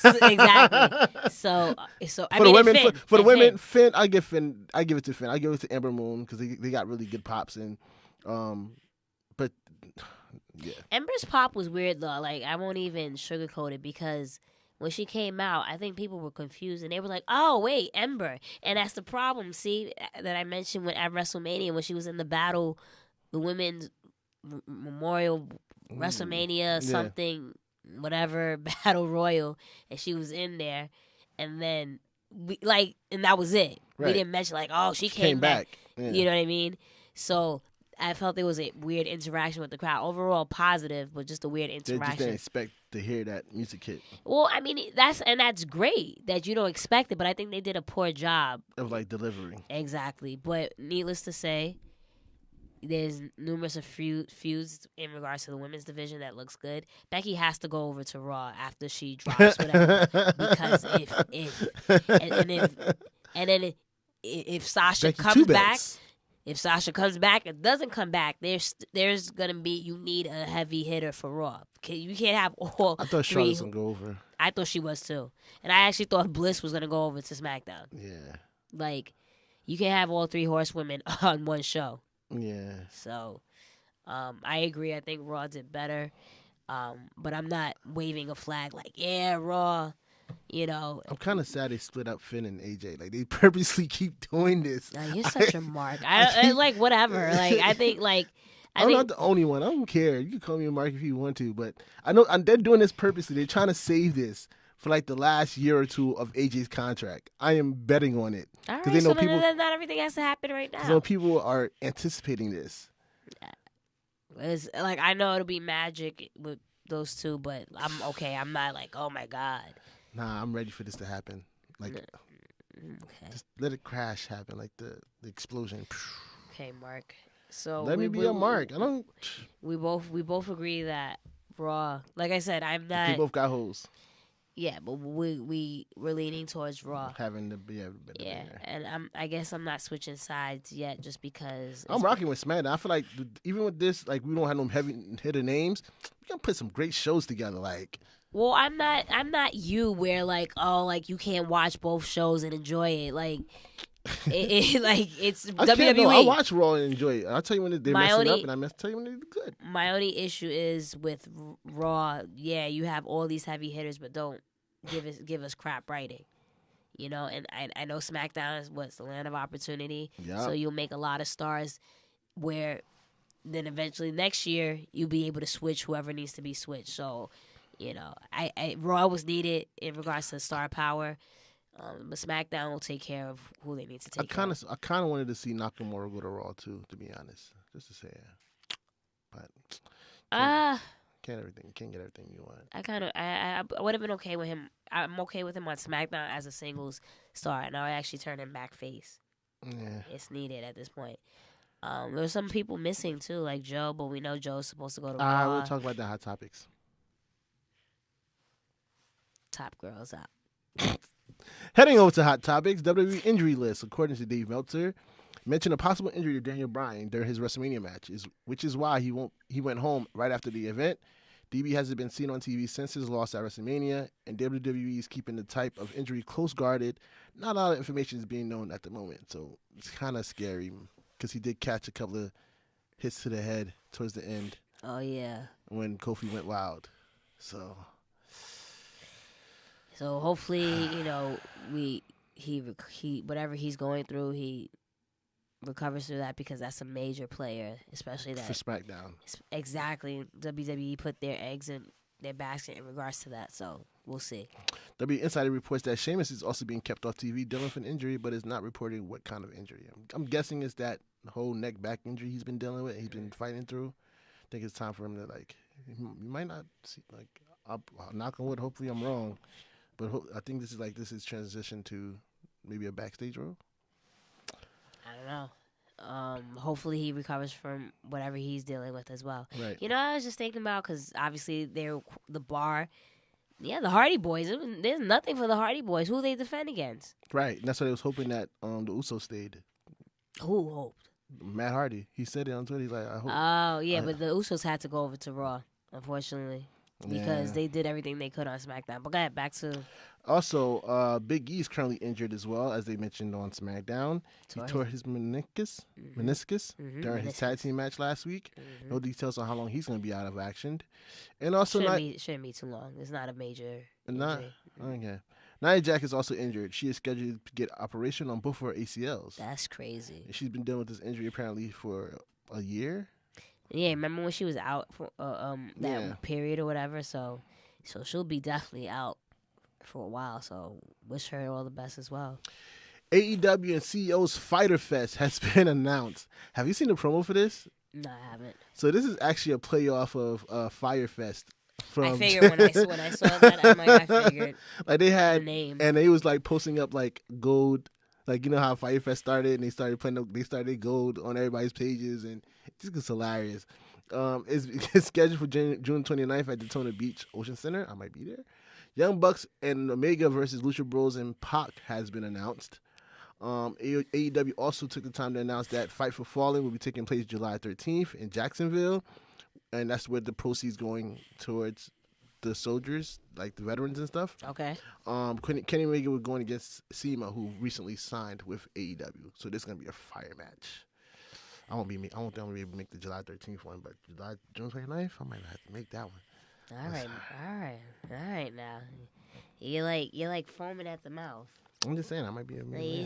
Exactly. So I mean,
for the women, Finn, I give it to Finn. I give it to Ember Moon because they got really good pops and, but yeah.
Ember's pop was weird though. Like I won't even sugarcoat it because when she came out, I think people were confused and they were like, "Oh wait, Ember," and that's the problem. See that I mentioned at WrestleMania when she was in the battle, the women's Memorial WrestleMania something. Whatever battle royal, and she was in there, and then and that was it. Right. We didn't mention like, oh, she came back. Yeah. You know what I mean? So I felt there was a weird interaction with the crowd. Overall positive, but just a weird interaction.
They just didn't expect to hear that music hit.
Well, I mean that's great that you don't expect it, but I think they did a poor job
of like delivering.
Exactly, but needless to say, there's numerous of feuds in regards to the women's division that looks good. Becky has to go over to Raw after she drops whatever because if Sasha comes back, it doesn't come back. There's gonna be you need a heavy hitter for Raw. You can't have all.
I thought Charlotte was gonna go over.
I thought she was too, and I actually thought Bliss was gonna go over to SmackDown.
Yeah,
like you can't have all 3 horsewomen on one show.
Yeah.
So, I agree. I think Raw did better, but I'm not waving a flag like, yeah, Raw. You know,
I'm kind of sad they split up Finn and AJ. Like they purposely keep doing this.
You're such a mark. I like whatever. Like I think
I'm not the only one. I don't care. You can call me a mark if you want to, but I know they're doing this purposely. They're trying to save this for like the last year or 2 of AJ's contract. I am betting on it.
All right, so then not everything has to happen right now.
Because people are anticipating this.
It's like I know it'll be magic with those 2, but I'm okay. I'm not like, oh my god.
Nah, I'm ready for this to happen. Like, just let it crash happen, like the explosion.
Okay, Mark. So
let me be a mark. I don't.
We both agree that Raw. Like I said, I'm not.
They both got holes.
Yeah, but we're leaning towards Raw.
Having to be better.
Yeah, and I guess I'm not switching sides yet, just because
I'm rocking with SmackDown. I feel like even with this, like we don't have no heavy hitter names. We can put some great shows together. Like,
well, I'm not you where like, oh, like you can't watch both shows and enjoy it. Like, It's
I
WWE.
can't know. I watch Raw and enjoy it. I'll tell you when they're messing up, and I tell you when they're good.
My only issue is with Raw. Yeah, you have all these heavy hitters, but don't give us crap writing. You know, and I know SmackDown is the land of opportunity.
Yep.
So you'll make a lot of stars where then eventually next year you'll be able to switch whoever needs to be switched. So, you know, Raw was needed in regards to star power. But SmackDown will take care of who they need to take care of.
I kind of wanted to see Nakamura go to Raw too, to be honest, just to say it. But can't get everything you want.
I would have been okay with him. I'm okay with him on SmackDown as a singles star, and I actually turn him back face.
Yeah,
it's needed at this point. There's some people missing too, like Joe, but we know Joe's supposed to go to Raw.
We'll talk about the hot topics.
Top girls out.
Heading over to hot topics, WWE injury list, according to Dave Meltzer, mentioned a possible injury to Daniel Bryan during his WrestleMania match, which is why he went home right after the event. DB hasn't been seen on TV since his loss at WrestleMania, and WWE is keeping the type of injury close guarded. Not a lot of information is being known at the moment, so it's kind of scary because he did catch a couple of hits to the head towards the end.
Oh yeah.
When Kofi went wild, so
hopefully, you know, he whatever he's going through, he recovers through that, because that's a major player, especially that
for SmackDown.
Exactly, WWE put their eggs in their basket in regards to that. So we'll see.
WWE Insider reports that Sheamus is also being kept off TV dealing with an injury, but is not reporting what kind of injury. I'm guessing it's that whole neck back injury he's been dealing with. He's been fighting through. I think it's time for him to you might not see I'll knock on wood. Hopefully I'm wrong. But I think this is transition to maybe a backstage role.
I don't know. Hopefully he recovers from whatever he's dealing with as well.
Right.
You know, I was just thinking about, because obviously they're the Bar. Yeah, the Hardy Boys. There's nothing for the Hardy Boys. Who they defend against? Right.
And that's why they was hoping that the Usos stayed.
Who hoped?
Matt Hardy. He said it on Twitter. He's like, I hope.
Oh, yeah, but the Usos had to go over to Raw, unfortunately. Because they did everything they could on SmackDown. But go ahead, back to...
Also, Big E is currently injured as well, as they mentioned on SmackDown. He tore his meniscus during his tag team match last week. No details on how long he's going to be out of action. And also,
shouldn't be too long. It's not a major
injury. Okay. Nia Jax is also injured. She is scheduled to get operation on both of her ACLs.
That's crazy.
She's been dealing with this injury apparently for a year.
Yeah, remember when she was out for that period or whatever? So she'll be definitely out for a while. So wish her all the best as well.
AEW and CEO's Fyter Fest has been announced. Have you seen the promo for this?
No, I haven't.
So this is actually a playoff of Fyre Fest.
I figured when I saw that, I figured
they had
the name,
and they was posting up gold. You know how Fyre Fest started, and they started gold on everybody's pages, and it's just hilarious. It's scheduled for June 29th at Daytona Beach Ocean Center. I might be there. Young Bucks and Omega versus Lucha Bros and Pac has been announced. AEW also took the time to announce that Fight for Fallen will be taking place July 13th in Jacksonville, and that's where the proceeds going towards the soldiers, the veterans and stuff.
Okay.
Kenny Omega was going against SEMA, who recently signed with AEW. So this is gonna be a fire match. I won't think I'm gonna be able to make the July 13th one, but June 29th, I might have to make that one.
All right. Now, you're like foaming at the mouth.
I'm just saying, I might be.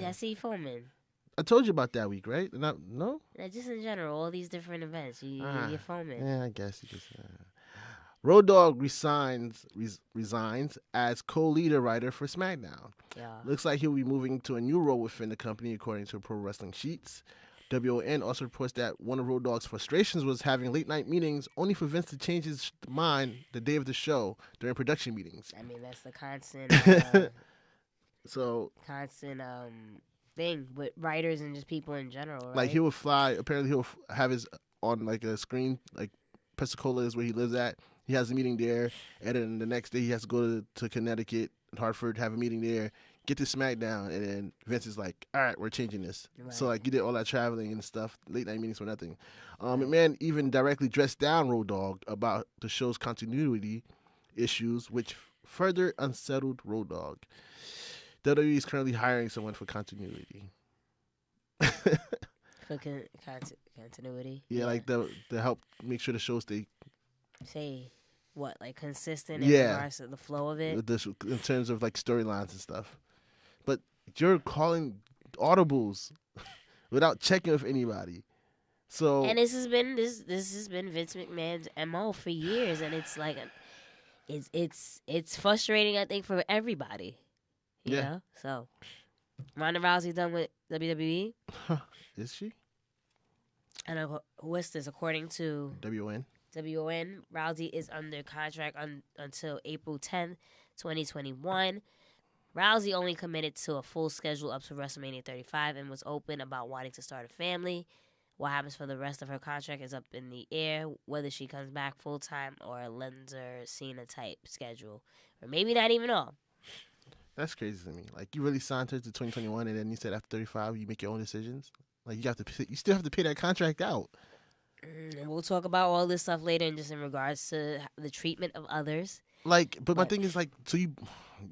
I see you foaming.
I told you about that week, right? No.
Just in general, all these different events, you're foaming.
Yeah, I guess you just. Road Dogg resigns as co-leader writer for SmackDown.
Yeah.
Looks like he'll be moving to a new role within the company, according to Pro Wrestling Sheets. WON also reports that one of Road Dogg's frustrations was having late-night meetings only for Vince to change his mind the day of the show during production meetings.
I mean, that's the constant thing with writers and just people in general, right?
He will fly, apparently he'll have his on a screen, Pensacola is where he lives at. He has a meeting there, and then the next day he has to go to Connecticut, Hartford, have a meeting there, get to SmackDown, and then Vince is like, all right, we're changing this. Right. So, you did all that traveling and stuff, late-night meetings for nothing. McMahon even directly dressed down Road Dogg about the show's continuity issues, which further unsettled Road Dogg. WWE is currently hiring someone for continuity.
For continuity.
Yeah, like to help make sure the show stay.
Say what, like consistent in regards to the flow of it?
In terms of like storylines and stuff. But you're calling audibles without checking with anybody. So
and this has been Vince McMahon's MO for years, and it's like it's frustrating, I think, for everybody. You know? So Ronda Rousey done with WWE.
Is she?
And what's this? According to
WN,
Rousey is under contract until April 10th, 2021. Rousey only committed to a full schedule up to WrestleMania 35 and was open about wanting to start a family. What happens for the rest of her contract is up in the air, whether she comes back full-time or a Lenzer Cena-type schedule. Or maybe not even all.
That's crazy to me. Like, you really signed her to 2021, and then you said after 35 you make your own decisions? Like, you still have to pay that contract out.
And we'll talk about all this stuff later, and just in regards to the treatment of others.
Like, but my thing is, like, so you're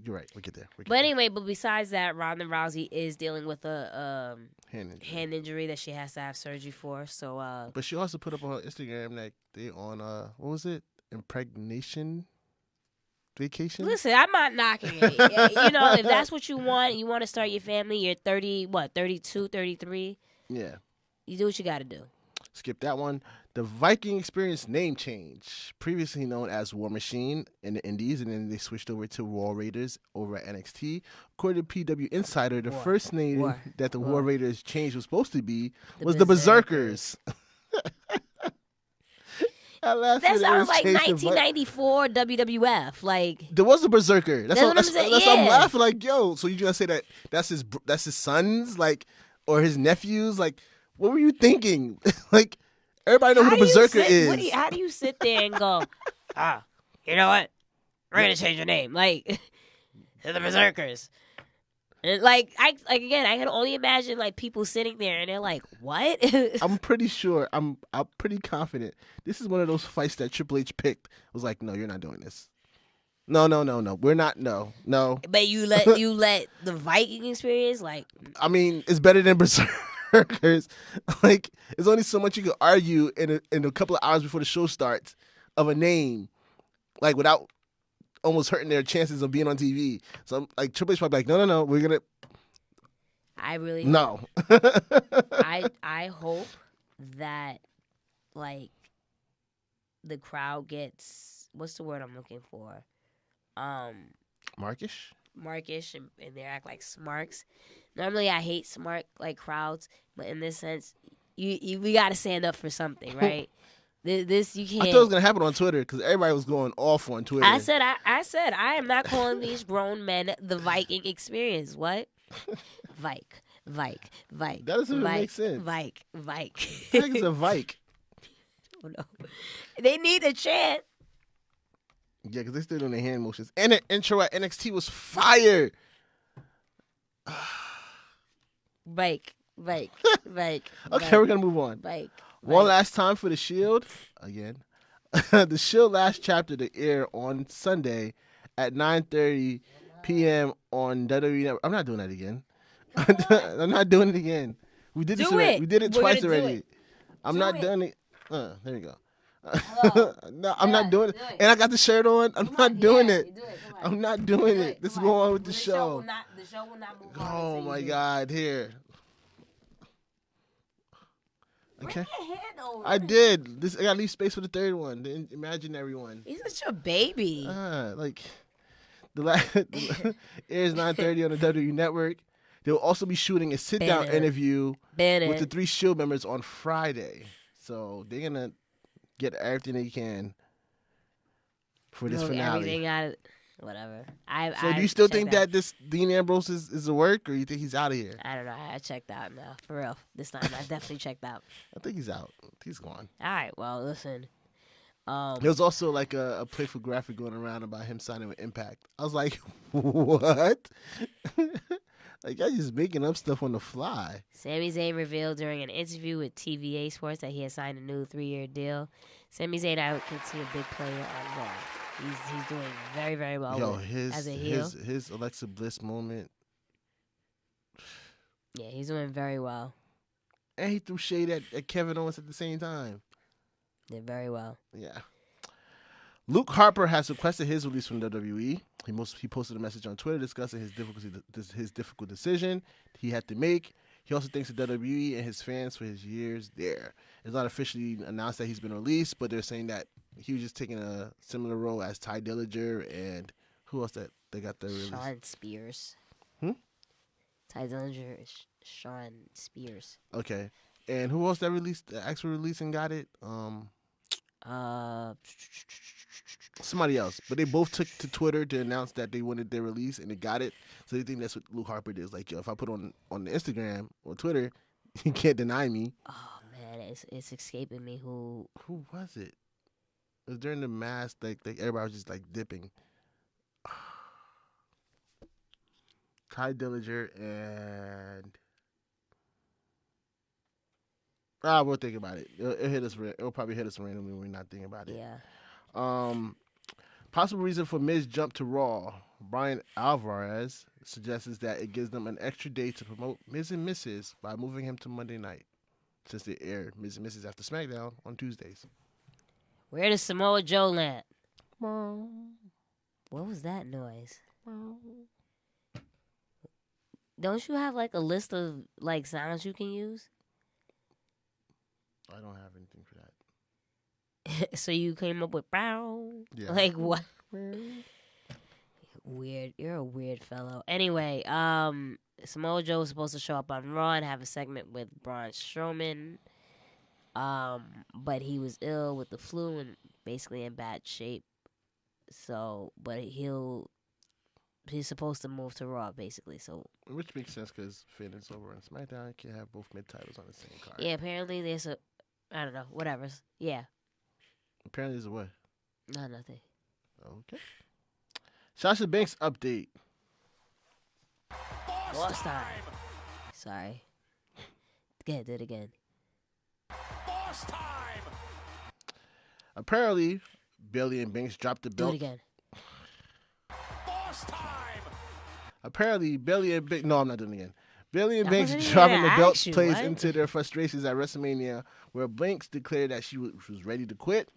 right. We'll get there.
Anyway, but besides that, Ronda Rousey is dealing with a
hand
injury that she has to have surgery for. So,
but she also put up on her Instagram that they on what was it? Impregnation vacation.
Listen, I'm not knocking it. You know, if that's what you want to start your family. You're 32, 33.
Yeah,
you do what you got to do.
Skip that one. The Viking experienced name change. Previously known as War Machine in the Indies, and then they switched over to War Raiders over at NXT. According to PW Insider, the first name that the War Raiders change was supposed to be was the Berserkers.
That sounds like 1994 WWF. Like,
there was a Berserker. That's what I'm laughing. Like, yo, so you gonna say that's his sons, like, or his nephews? Like, what were you thinking? Like, everybody know who the Berserker is.
How do you sit there and go, you know what? We're gonna change your name. Like, they're the Berserkers. And I can only imagine like people sitting there and they're like, "What?"
I'm pretty sure. I'm pretty confident. This is one of those fights that Triple H picked. Was like, no, you're not doing this. No, we're not. No.
But you let the Viking experience, like.
I mean, it's better than Berserkers. Like, there's only so much you can argue in a couple of hours before the show starts of a name, like without almost hurting their chances of being on TV. So I'm like, Triple H probably like, no, we're gonna.
I really
no.
I hope that like the crowd gets, what's the word I'm looking for?
Markish,
and they act like smarks. Normally I hate smart like crowds, but in this sense, we got to stand up for something, right? This you can't.
I thought it was gonna happen on Twitter because everybody was going off on Twitter.
I said I am not calling these grown men the Viking experience. What? Vike.
That doesn't even make sense.
Vike.
I think it's a Vike.
Oh no, they need a chant.
Yeah, because they're still doing the hand motions. And the intro at NXT was fire.
Vike.
Okay, we're gonna move on.
Vike.
One last time for the Shield. Again. The Shield last chapter to air on Sunday at 9:30 p.m. on WWE Network. I'm not doing that again. I'm not doing it again. We did this already. We did it twice already. I'm not doing it. There you go. No, I'm not doing it. And I got the shirt on. I'm not doing it. I'm not doing it. Let's go on with the show.
The show will not move on.
Oh my God! Here. Okay. I did. I gotta leave space for the third one, the imaginary one.
He's such a baby.
Like the last airs 9:30 on the WWE Network. They'll also be shooting a sit-down interview with the 3 Shield members on Friday. So they're gonna get everything they can for this finale.
Everything out of whatever.
So do you still think that this Dean Ambrose is a work, or you think he's out of here?
I don't know. I checked out now. For real. This time I definitely checked out.
I think he's out. He's gone.
All right. Well, listen.
There was also like a playful graphic going around about him signing with Impact. I was like, what? Like, I'm just making up stuff on the fly.
Sami Zayn revealed during an interview with TVA Sports that he had signed a new 3-year deal. Sami Zayn, I can see a big player on Raw. He's doing very, very well as a heel.
His Alexa Bliss moment.
Yeah, he's doing very well.
And he threw shade at Kevin Owens at the same time.
Did very well.
Yeah. Luke Harper has requested his release from WWE. He posted a message on Twitter discussing his difficult decision he had to make. He also thanks the WWE and his fans for his years there. It's not officially announced that he's been released, but they're saying that he was just taking a similar role as Ty Dillinger and who else that they got their release?
Sean Spears. Ty Dillinger is Sean Spears.
Okay. And who else that released the actual release and got it? Somebody else. But they both took to Twitter to announce that they wanted their release and they got it. So they think that's what Luke Harper did. It's like, yo, if I put on the Instagram or Twitter, you can't deny me.
Oh man, it's escaping me who
was it? It was during the mask, like everybody was just like dipping. Ty Dillinger and we'll think about it. It'll probably hit us randomly when we're not thinking about it.
Yeah.
Possible reason for Miz jump to Raw. Brian Alvarez suggests that it gives them an extra day to promote Miz and Mrs. by moving him to Monday night, since they aired Miz and Mrs. after SmackDown on Tuesdays.
Where does Samoa Joe land? What was that noise? Don't you have like a list of like sounds you can use?
I don't have anything for that.
So you came up with bow?
Yeah.
Like what? Weird. You're a weird fellow. Anyway, Samoa Joe was supposed to show up on Raw and have a segment with Braun Strowman. But he was ill with the flu and basically in bad shape. So, but he's supposed to move to Raw, basically. So,
which makes sense because Finn is over on SmackDown. You can't have both mid titles on the same card.
Yeah, apparently there's I don't know, whatever. Yeah.
Apparently there's a what?
No, nothing.
Okay. Sasha Banks update.
Boss time. Sorry. Go ahead, do it again.
Boss time.
Apparently, Bayley and Banks dropped the belt.
Do it again.
Boss time.
Apparently, Bayley and Banks... No, I'm not doing it again. Bayley and
I
Banks
wasn't even
dropping
gonna
the belt
ask you,
plays
what?
into their frustrations at WrestleMania, where Banks declared that she was ready to quit.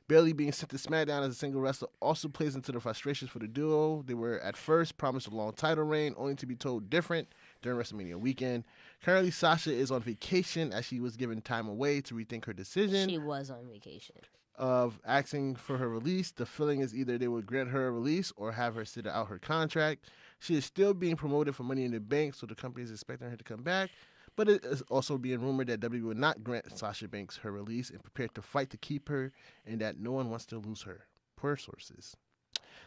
Bayley being sent to SmackDown as a single wrestler also plays into the frustrations for the duo. They were at first promised a long title reign, only to be told different during WrestleMania weekend. Currently, Sasha is on vacation as she was given time away to rethink her decision.
She was on vacation.
Of asking for her release. The feeling is either they would grant her a release or have her sit out her contract. She is still being promoted for Money in the Bank, so the company is expecting her to come back. But it is also being rumored that WWE will not grant Sasha Banks her release and prepared to fight to keep her, and that no one wants to lose her, per sources.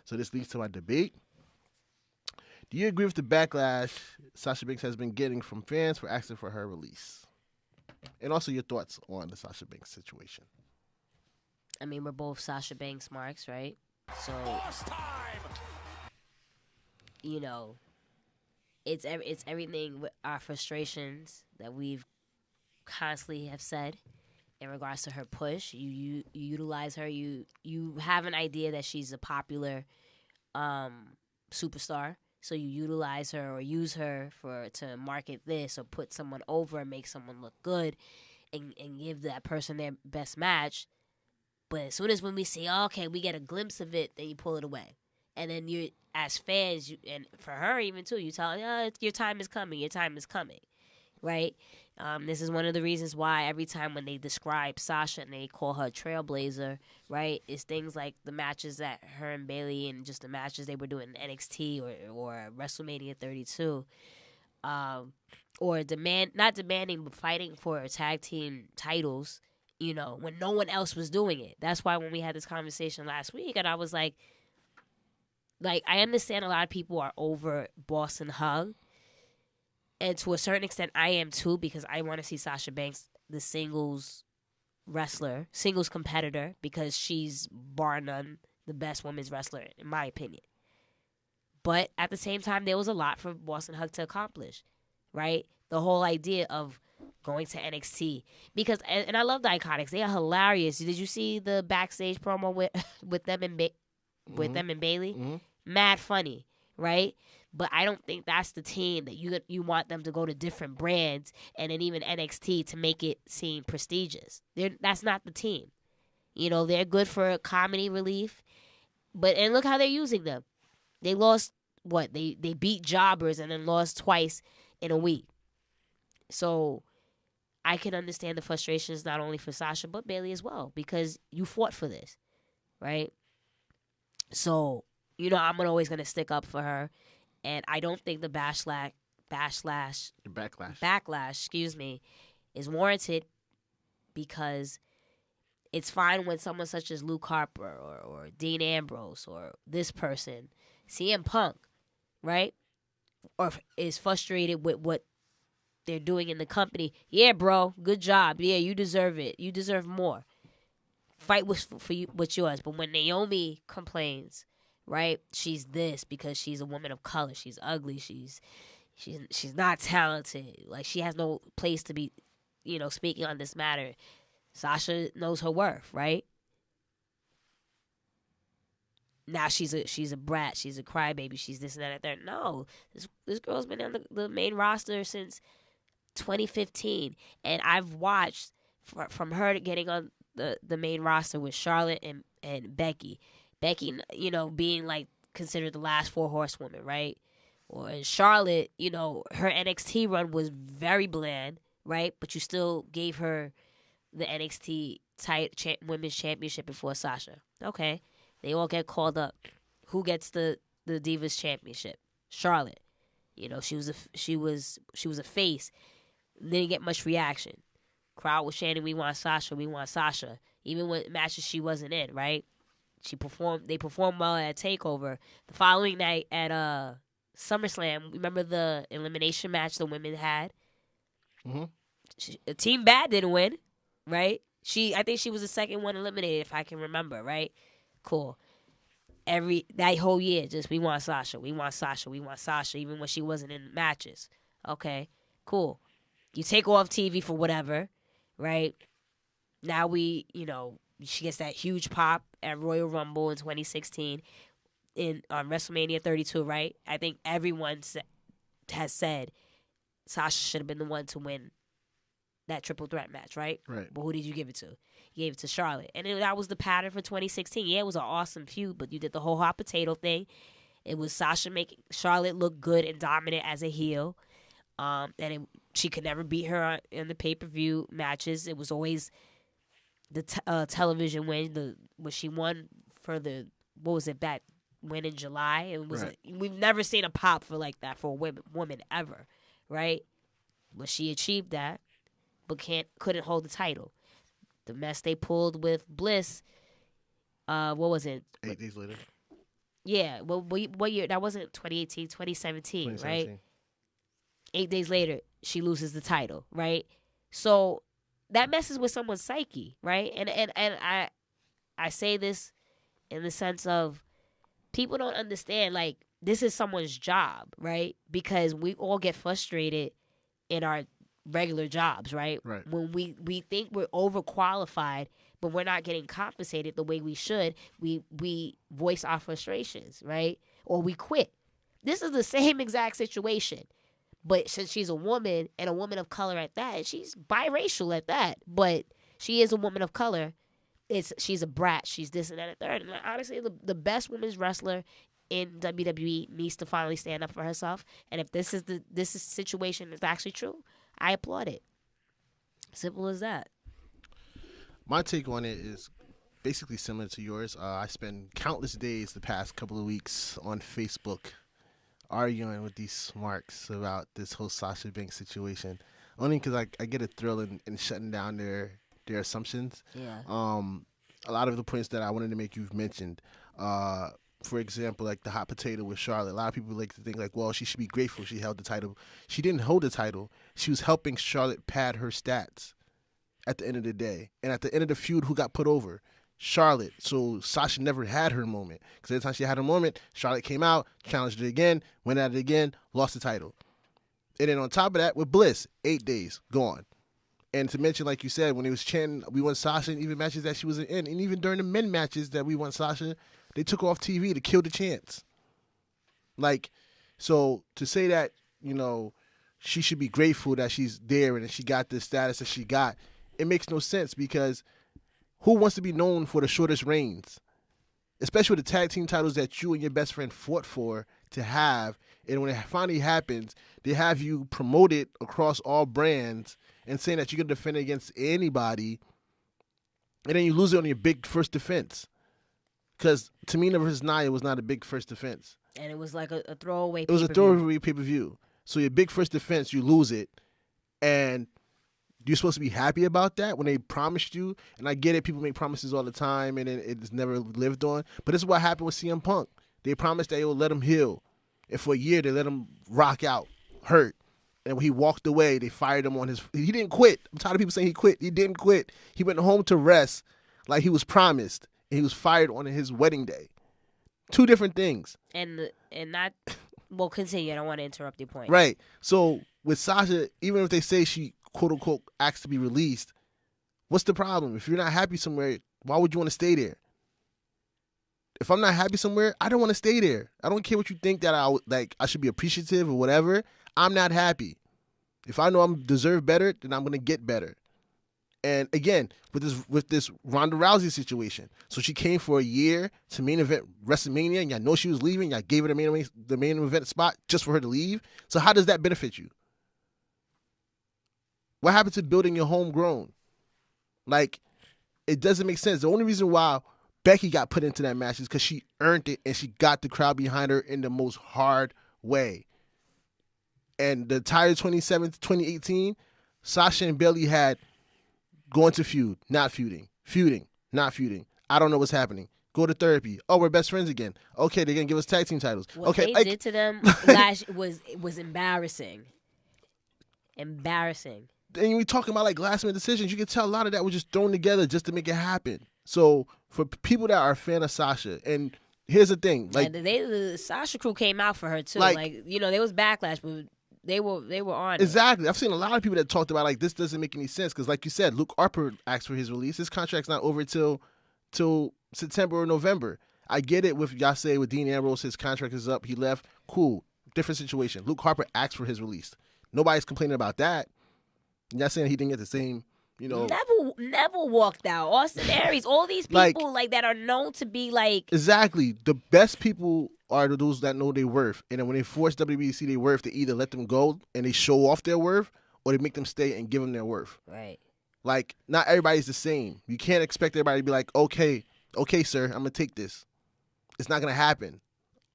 So this leads to my debate. Do you agree with the backlash Sasha Banks has been getting from fans for asking for her release? And also your thoughts on the Sasha Banks situation.
I mean, we're both Sasha Banks marks, right? So, you know, it's everything with our frustrations that we've constantly have said in regards to her push. You utilize her. You have an idea that she's a popular superstar, so you utilize her or use her to market this or put someone over and make someone look good and give that person their best match. But as soon as when we see, okay, we get a glimpse of it, then you pull it away. And then you, as fans, and for her even too, you tell her, your time is coming, right? This is one of the reasons why every time when they describe Sasha and they call her Trailblazer, right, is things like the matches that her and Bayley and just the matches they were doing in NXT or WrestleMania 32, or not demanding, but fighting for tag team titles, you know, when no one else was doing it. That's why when we had this conversation last week, and I was like, I understand a lot of people are over Boston Hug, and to a certain extent, I am too, because I want to see Sasha Banks, the singles wrestler, singles competitor, because she's, bar none, the best women's wrestler, in my opinion. But at the same time, there was a lot for Boston Hug to accomplish, right? The whole idea of going to NXT, because and I love the Iconics. They are hilarious. Did you see the backstage promo with them and Bayley?
Mm-hmm.
Mad funny, right? But I don't think that's the team that you want them to go to different brands and then even NXT to make it seem prestigious. That's not the team. You know, they're good for comedy relief. And look how they're using them. They lost, what? They beat jobbers and then lost twice in a week. So I can understand the frustrations not only for Sasha but Bayley as well, because you fought for this, right? So, you know, I'm always going to stick up for her. And I don't think the backlash, is warranted, because it's fine when someone such as Luke Harper or Dean Ambrose or this person, CM Punk, right, or is frustrated with what they're doing in the company. Yeah, bro, good job. Yeah, you deserve it. You deserve more. Fight for you, what's yours. But when Naomi complains, right, she's this because she's a woman of color. She's ugly. She's not talented. Like, she has no place to be, you know, speaking on this matter. Sasha knows her worth, right? Now she's a brat. She's a crybaby. She's this and that and that. No, this girl's been on the main roster since 2015, and I've watched from her getting on the main roster with Charlotte and Becky. Becky, you know, being like considered the last 4 horsewomen, right? Or Charlotte, you know, her NXT run was very bland, right? But you still gave her the NXT Women's Championship before Sasha. Okay, they all get called up. Who gets the Divas Championship? Charlotte. You know, she was a face. Didn't get much reaction. Crowd was chanting, "We want Sasha, we want Sasha." Even with matches she wasn't in, right? They performed well at TakeOver. The following night at SummerSlam, remember the elimination match the women had? Mm-hmm. Team Bad didn't win, right? I think she was the second one eliminated, if I can remember, right? Cool. That whole year, just we want Sasha, we want Sasha, we want Sasha, even when she wasn't in matches. Okay, cool. You take off TV for whatever, right? Now she gets that huge pop at Royal Rumble in 2016 on WrestleMania 32, right? I think everyone has said Sasha should have been the one to win that triple threat match, right?
Right.
But who did you give it to? You gave it to Charlotte. And that was the pattern for 2016. Yeah, it was an awesome feud, but you did the whole hot potato thing. It was Sasha making Charlotte look good and dominant as a heel. She could never beat her in the pay-per-view matches. It was always the television win, when she won for that win in July. It was we've never seen a pop for like that for a woman ever, right? But she achieved that, but couldn't hold the title. The mess they pulled with Bliss, what was it?
8 days later.
Yeah, well, what year? That wasn't 2018, 2017, right? 8 days later, she loses the title, right? So that messes with someone's psyche, right? And I say this in the sense of people don't understand, like, this is someone's job, right? Because we all get frustrated in our regular jobs, right? When we think we're overqualified, but we're not getting compensated the way we should, we voice our frustrations, right? Or we quit. This is the same exact situation. But since she's a woman, and a woman of color at that, she's biracial at that, but she is a woman of color, she's a brat, she's this and that and third. And honestly, the best women's wrestler in WWE needs to finally stand up for herself. And if this situation is actually true, I applaud it. Simple as that.
My take on it is basically similar to yours. I spent countless days the past couple of weeks on Facebook arguing with these smarks about this whole Sasha Banks situation. Only because I get a thrill in shutting down their assumptions.
Yeah.
A lot of the points that I wanted to make, you've mentioned. For example, like the hot potato with Charlotte. A lot of people like to think like, well, she should be grateful she held the title. She didn't hold the title. She was helping Charlotte pad her stats at the end of the day. And at the end of the feud, who got put over? Charlotte. So Sasha never had her moment. Because every time she had her moment, Charlotte came out, challenged her again, went at it again, lost the title. And then on top of that, with Bliss, 8 days, gone. And to mention, like you said, when it was chanting, we want Sasha, and even matches that she was in, and even during the men matches that we want Sasha, they took off TV to kill the chance. Like, So to say that, she should be grateful that she's there and that she got the status that she got, it makes no sense because who wants to be known for the shortest reigns? Especially with the tag team titles that you and your best friend fought for to have. And when it finally happens, they have you promoted across all brands and saying that you can defend against anybody. And then you lose it on your big first defense. Because Tamina versus Nia was not a big first defense.
And it was like a throwaway
pay-per-view. It was a throwaway pay-per-view. So your big first defense, you lose it. And you're supposed to be happy about that when they promised you. And I get it. People make promises all the time and it's never lived on. But this is what happened with CM Punk. They promised that they would let him heal. And for a year, they let him rock out, hurt. And when he walked away, they fired him on his... He didn't quit. I'm tired of people saying he quit. He didn't quit. He went home to rest like he was promised. And he was fired on his wedding day. Two different things.
And not... Well, continue. I don't want to interrupt your point.
Right. So with Sasha, even if they say she, quote unquote, asked to be released, what's the problem? If you're not happy somewhere, why would you want to stay there? If I'm not happy somewhere, I don't want to stay there. I don't care what you think that I should be appreciative or whatever. I'm not happy. If I know I deserve better, then I'm gonna get better. And again, with this Ronda Rousey situation, so she came for a year to main event WrestleMania, and y'all know she was leaving. Y'all gave her the main event spot just for her to leave. So how does that benefit you? What happened to building your homegrown? Like, it doesn't make sense. The only reason why Becky got put into that match is because she earned it and she got the crowd behind her in the most hard way. And the entire 2018, Sasha and Bayley had going to feud, not feuding, not feuding. I don't know what's happening. Go to therapy. Oh, we're best friends again. Okay, they're going to give us tag team titles.
What
okay,
they did to them last was embarrassing. Embarrassing.
And we talking about like last minute decisions, you can tell a lot of that was just thrown together just to make it happen. So for people that are a fan of Sasha, and here's the thing, like
the Sasha crew came out for her too. Like there was backlash, but they were on it.
Exactly. I've seen a lot of people that talked about like this doesn't make any sense because, like you said, Luke Harper asked for his release. His contract's not over till September or November. I get it with y'all say with Dean Ambrose, his contract is up. He left. Cool. Different situation. Luke Harper asked for his release. Nobody's complaining about that. Y'all saying he didn't get the same,
Neville walked out. Austin Aries, all these people like that are known to be like
exactly the best people are those that know their worth, and then when they force WWE to see their worth, they either let them go and they show off their worth, or they make them stay and give them their worth.
Right.
Like not everybody's the same. You can't expect everybody to be like, okay, sir, I'm gonna take this. It's not gonna happen.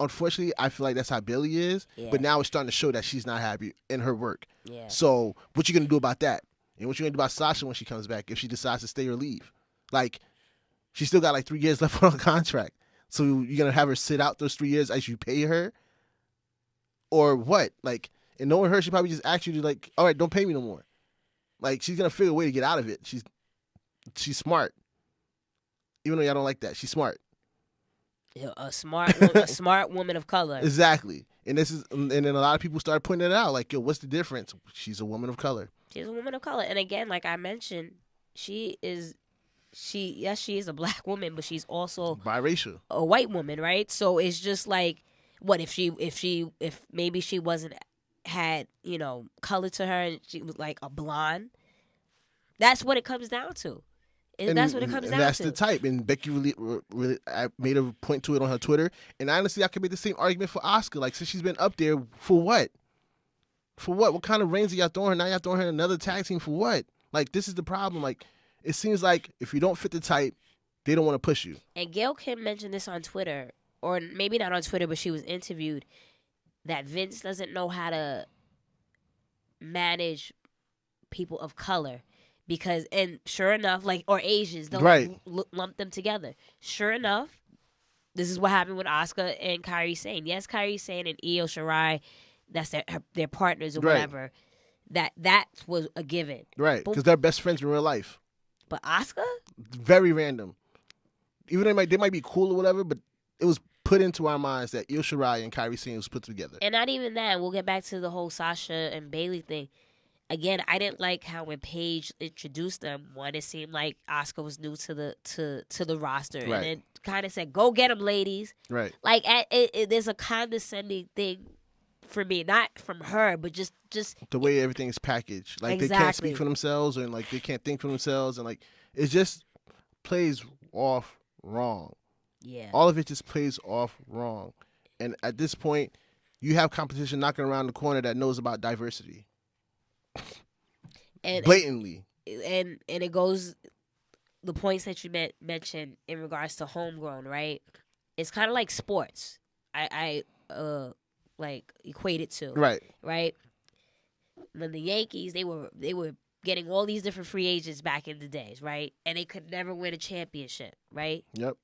Unfortunately, I feel like that's how Billy is, but now it's starting to show that she's not happy in her work.
Yeah.
So what you gonna do about that? And what you gonna do about Sasha when she comes back if she decides to stay or leave? Like, she still got like 3 years left on her contract. So you're gonna have her sit out those 3 years as you pay her, or what? Like, and knowing her, she probably just asked you to like, all right, don't pay me no more. Like, she's gonna figure a way to get out of it. She's smart, even though y'all don't like that. She's smart.
A smart woman of color.
Exactly. And then a lot of people started pointing it out. Like, yo, what's the difference? She's a woman of color.
She's a woman of color. And again, like I mentioned, she is a black woman, but she's also
biracial.
A white woman, right? So it's just like, what if maybe she had color to her and she was like a blonde? That's what it comes down to. That's what it comes down to.
That's the type. And Becky really made a point to it on her Twitter. And honestly, I could make the same argument for Asuka. Like, since she's been up there, for what? For what? What kind of reigns are y'all throwing her? Now y'all throwing her in another tag team for what? Like, this is the problem. Like, it seems like if you don't fit the type, they don't want to push you.
And Gail Kim mentioned this on Twitter, or maybe not on Twitter, but she was interviewed, that Vince doesn't know how to manage people of color. Because, and sure enough, or Asians, don't lump them together. Sure enough, this is what happened with Asuka and Kairi Sane. Yes, Kairi Sane and Io Shirai, that's their partners or whatever. That was a given.
Right, because they're best friends in real life.
But Asuka?
Very random. Even though they might be cool or whatever, but it was put into our minds that Io Shirai and Kairi Sane was put together.
And not even that. We'll get back to the whole Sasha and Bayley thing. Again, I didn't like how when Paige introduced them, it seemed like Asuka was new to the roster, right. And then kind of said, "Go get them, ladies."
Right.
Like there's a condescending thing for me, not from her, but just
the way everything is packaged. Like they can't speak for themselves, and like they can't think for themselves, and like it just plays off wrong.
Yeah.
All of it just plays off wrong. And at this point, you have competition knocking around the corner that knows about diversity.
And
blatantly.
And it goes, the points that you mentioned in regards to homegrown, right? It's kind of like sports. I like equate it to. Right? When the Yankees, they were getting all these different free agents back in the days, right? And they could never win a championship, right?
Yep.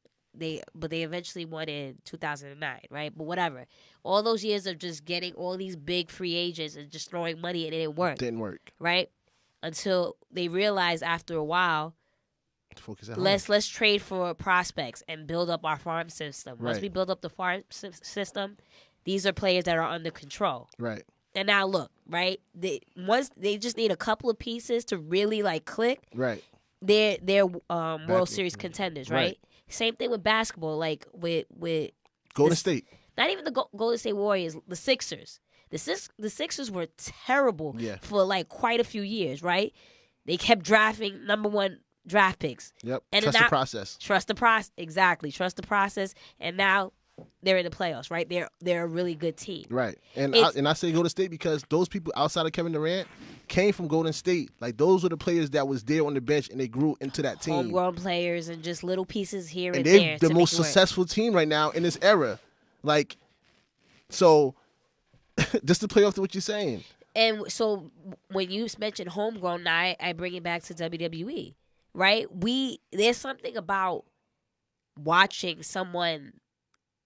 But they eventually won in 2009, right? But whatever. All those years of just getting all these big free agents and just throwing money, and it didn't work. Right? Until they realized after a while, let's trade for prospects and build up our farm system. Once we build up the farm system, these are players that are under control.
Right.
And now look, right? They just need a couple of pieces to really like click.
Right.
They're World Series contenders, right? Same thing with basketball, like with
Golden State.
Not even the Golden State Warriors, the Sixers. The Sixers were terrible for like quite a few years, right? They kept drafting number 1 draft picks.
Yep. And trust the process.
Trust the process. Exactly. Trust the process. And now they're in the playoffs, right? They're a really good team.
Right. And I say Golden State because those people outside of Kevin Durant came from Golden State. Like, those were the players that was there on the bench, and they grew into that team.
Homegrown players and just little pieces here and there.
And they're the most successful team right now in this era. Like, so, just to play off to what you're saying.
And so, when you mentioned homegrown, now I bring it back to WWE, right? There's something about watching someone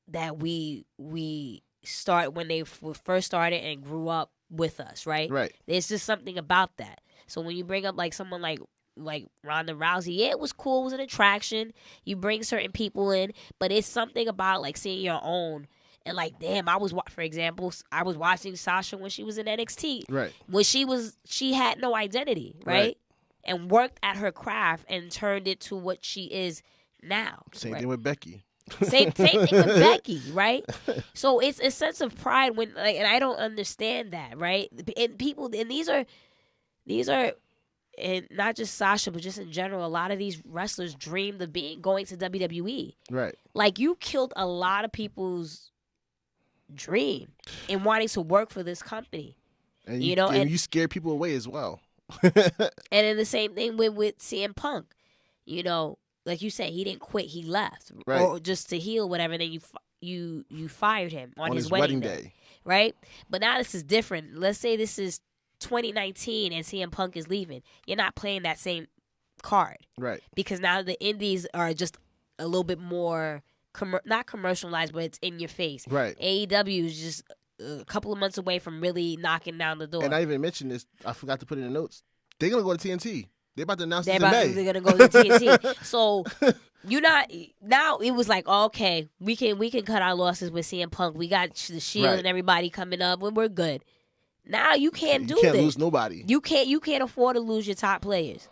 that we start when they first started and grew up with us, right?
Right.
There's just something about that. So when you bring up like someone like Ronda Rousey, it was cool, it was an attraction. You bring certain people in, but it's something about like seeing your own. And like, damn, for example, I was watching Sasha when she was in NXT.
Right.
When she had no identity, right? And worked at her craft and turned it to what she is now.
Same thing with Becky.
Same thing with Becky, right? So it's a sense of pride when, like, and I don't understand that, right? And people, and these are, and not just Sasha, but just in general, a lot of these wrestlers dreamed of going to WWE.
Right.
Like, you killed a lot of people's dream in wanting to work for this company.
And you scare people away as well.
And then the same thing with CM Punk, like you said, he didn't quit; he left, or just to heal whatever. Then you fired him on his wedding day, right? But now this is different. Let's say this is 2019 and CM Punk is leaving. You're not playing that same card,
right?
Because now the indies are just a little bit more not commercialized, but it's in your face.
Right.
AEW is just a couple of months away from really knocking down the door.
And I even mentioned this. I forgot to put it in the notes. They're gonna go to TNT. They're about to announce this in May.
They're gonna go to TNT. So now it was like, okay, we can cut our losses with CM Punk. We got the Shield and everybody coming up, and we're good. Now you can't do this.
You can't lose nobody.
You can't afford to lose your top players,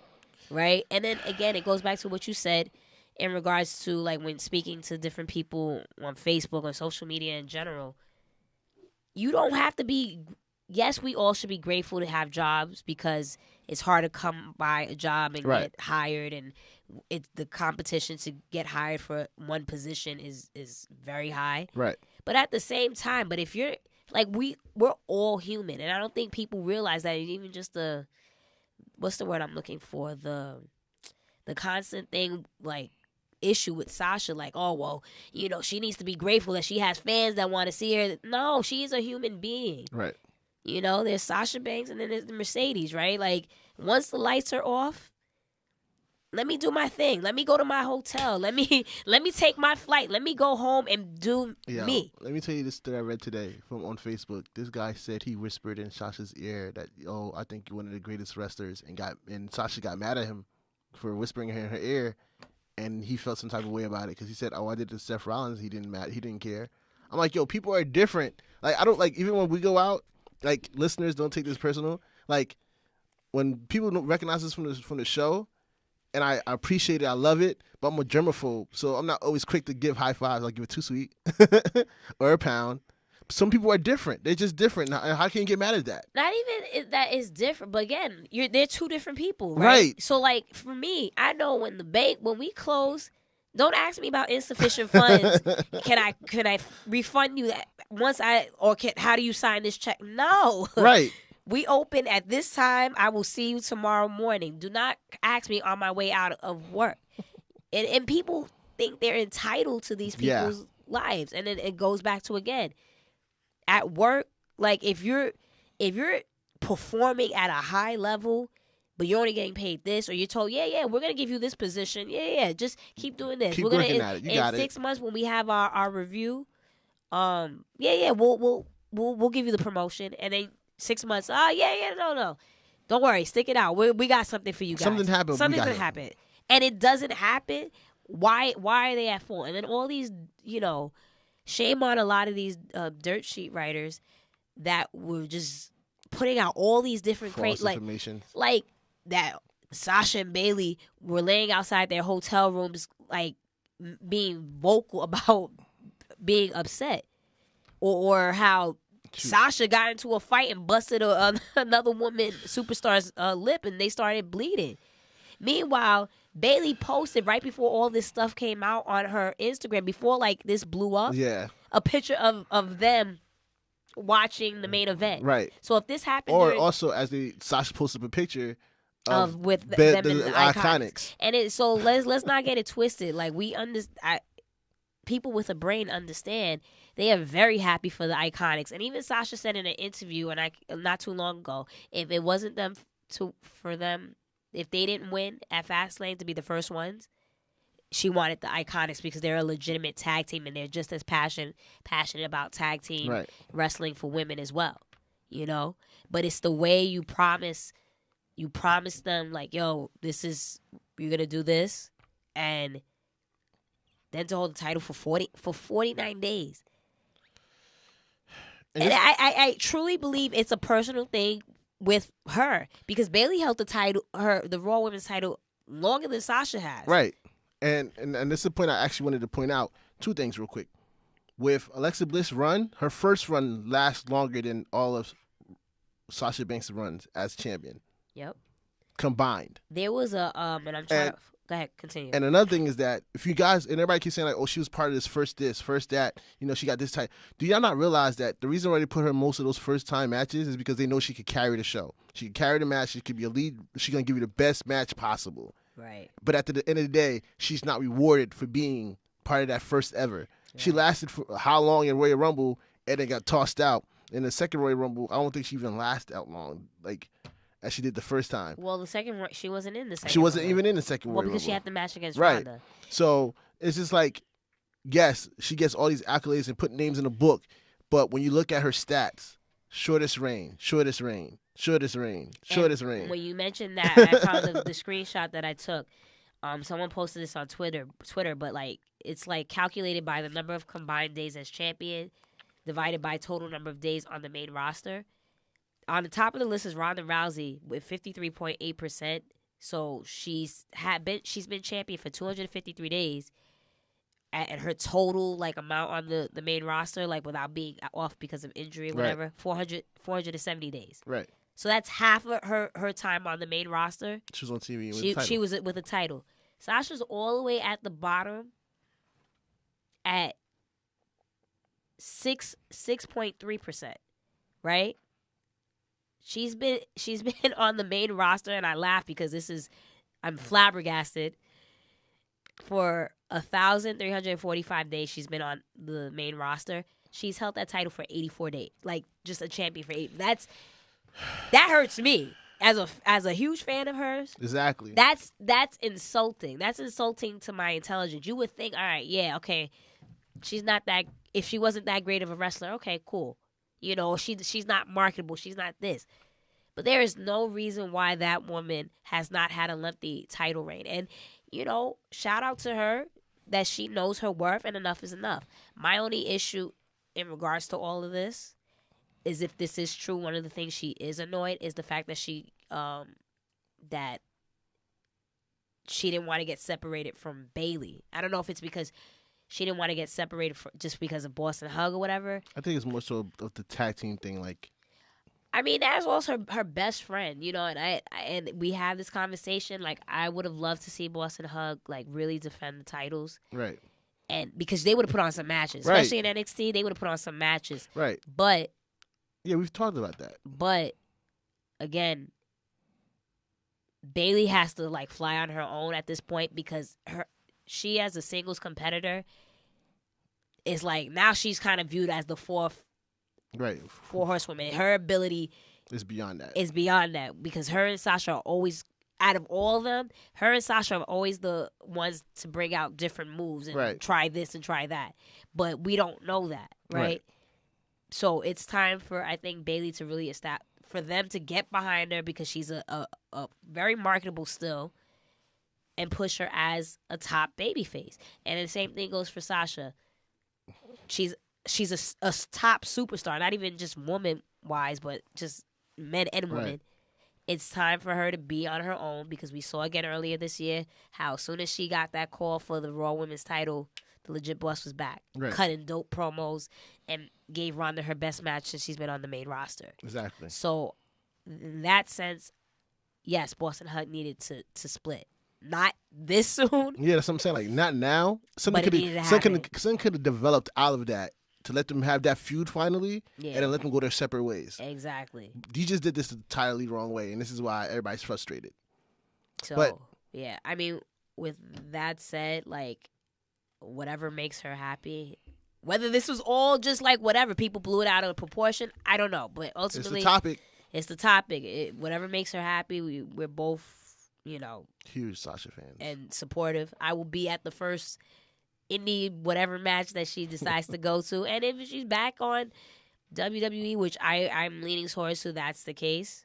right? And then again, it goes back to what you said in regards to like when speaking to different people on Facebook or social media in general. You don't have to be. Yes, we all should be grateful to have jobs because it's hard to come by a job and get hired, and the competition to get hired for one position is very high.
Right.
But at the same time, if you're like we're all human, and I don't think people realize that. Even just what's the word I'm looking for? The constant thing like issue with Sasha, like, oh well, she needs to be grateful that she has fans that want to see her. No, she is a human being.
Right.
There's Sasha Banks and then there's the Mercedes, right? Like, once the lights are off, let me do my thing. Let me go to my hotel. Let me take my flight. Let me go home and do me.
Let me tell you this story I read today on Facebook. This guy said he whispered in Sasha's ear that, I think you're one of the greatest wrestlers, and Sasha got mad at him for whispering in her ear, and he felt some type of way about it because he said, I did it to Seth Rollins. He didn't care. I'm like, people are different. Like, I don't like, even when we go out, like, listeners, don't take this personal. Like, when people don't recognize us from the show, and I appreciate it, I love it, but I'm a germaphobe, so I'm not always quick to give high fives. I'll give it too sweet or a pound. some people are different. They're just different. How can you get mad at that?
Not even that is different, but again, they're two different people, right?
Right.
So, like, for me, I know when we close, don't ask me about insufficient funds. Can I refund you that how do you sign this check? No.
Right.
We open at this time. I will see you tomorrow morning. Do not ask me on my way out of work. And people think they're entitled to these people's lives, and then it goes back to, again, at work. Like, if you're performing at a high level, but you're only getting paid this, or you're told, we're gonna give you this position, just keep doing this.
Keep
we're gonna
working at it. You got
in 6 months when we have our review, we'll give you the promotion, and then 6 months, no, don't worry, stick it out. We got something for you guys.
Something's gonna
happen, and it doesn't happen. Why are they at fault? And then all these, shame on a lot of these dirt sheet writers that were just putting out all these different
false information,
like that Sasha and Bailey were laying outside their hotel rooms, like being vocal about being upset, or how Sasha got into a fight and busted another woman superstar's lip, and they started bleeding. Meanwhile, Bailey posted right before all this stuff came out on her Instagram, before like this blew up, a picture of them watching the main event.
Right.
So if this happened,
also as Sasha posted up a picture of
with
them
and the
Iconics.
And let's not get it twisted. Like, people with a brain understand. They are very happy for the Iconics. And even Sasha said in an interview, and not too long ago, if it wasn't for them, if they didn't win at Fastlane to be the first ones, she wanted the Iconics because they're a legitimate tag team, and they're just as passionate about tag team wrestling for women as well. But it's the way you promise them, like, yo, you're gonna do this, and then to hold the title for 49 days. And I truly believe it's a personal thing with her, because Bailey held the Raw Women's title longer than Sasha has. Right.
And this is a point I actually wanted to point out. Two things real quick. With Alexa Bliss' run, her first run lasts longer than all of Sasha Banks' runs as champion.
Yep.
Combined.
There was and I'm trying to go ahead, continue.
And another thing is that if you guys, and everybody keeps saying like, oh, she was part of this, first that, she got this type. Do y'all not realize that the reason why they put her in most of those first time matches is because they know she could carry the show. She could carry the match. She could be a lead. She's going to give you the best match possible.
Right.
But at the end of the day, she's not rewarded for being part of that first ever. Right. She lasted for how long in Royal Rumble and then got tossed out. In the second Royal Rumble, I don't think she even lasted that long. Like, as she did the first time.
Well, the second, she wasn't in the second.
She wasn't even in the second.
Well, because she had the match against Ronda.
So it's just like, yes, she gets all these accolades and put names in the book, but when you look at her stats, shortest reign.
When you mentioned that, I found the screenshot that I took. Someone posted this on Twitter, but like, it's like calculated by the number of combined days as champion divided by total number of days on the main roster. On the top of the list is Ronda Rousey with 53.8%. So she's been champion for 253 days, and her total like amount on the main roster, like without being off because of injury or whatever, 470 days.
Right.
So that's half of her time on the main roster.
She was on TV with a title.
She was with a title. Sasha's all the way at the bottom at 6.3%, right? She's been on the main roster, and I laugh because I'm flabbergasted. For 1,345 days, she's been on the main roster. She's held that title for 84 days, like just a champion for 8. That hurts me as a huge fan of hers.
Exactly.
That's insulting. That's insulting to my intelligence. You would think, all right, yeah, okay, she's not that. If she wasn't that great of a wrestler, okay, cool. She's not marketable. She's not this. But there is no reason why that woman has not had a lengthy title reign. And, shout out to her that she knows her worth and enough is enough. My only issue in regards to all of this is, if this is true, one of the things she is annoyed is the fact that she didn't want to get separated from Bailey. I don't know if it's because she didn't want to get separated just because of Boston Hug or whatever.
I think it's more so of the tag team thing. Like,
I mean, that was also her best friend, you know, and we have this conversation. Like, I would have loved to see Boston Hug like really defend the titles,
right?
And because they would have put on some matches, especially in NXT, they would have put on some matches,
right?
But
yeah, we've talked about that.
But again, Bayley has to like fly on her own at this point because she as a singles competitor is like now she's kind of viewed as the four horsewomen. Her ability
is beyond that.
Is beyond that because her and Sasha are always, out of all of them, her and Sasha are always the ones to bring out different moves and try this and try that. But we don't know that, right? So it's time for, I think, Bayley to really for them to get behind her because she's a very marketable still and push her as a top babyface. And the same thing goes for Sasha. She's a top superstar, not even just woman-wise, but just men and women. Right. It's time for her to be on her own because we saw again earlier this year how as soon as she got that call for the Raw Women's title, the legit boss was back, cutting dope promos and gave Ronda her best match since she's been on the main roster.
Exactly.
So in that sense, yes, Boston Hug needed to split. Not this soon.
Yeah, that's what I'm saying. Like, not now. Something could have developed out of that to let them have that feud finally, and then let them go their separate ways.
Exactly.
You just did this the entirely wrong way, and this is why everybody's frustrated.
So, yeah. I mean, with that said, like, whatever makes her happy, whether this was all just like whatever, people blew it out of proportion, I don't know. But ultimately, it's the topic. Whatever makes her happy, we're both, you know,
huge Sasha fans
and supportive. I will be at the first indie whatever match that she decides to go to, and if she's back on WWE, which I'm leaning towards, so that's the case.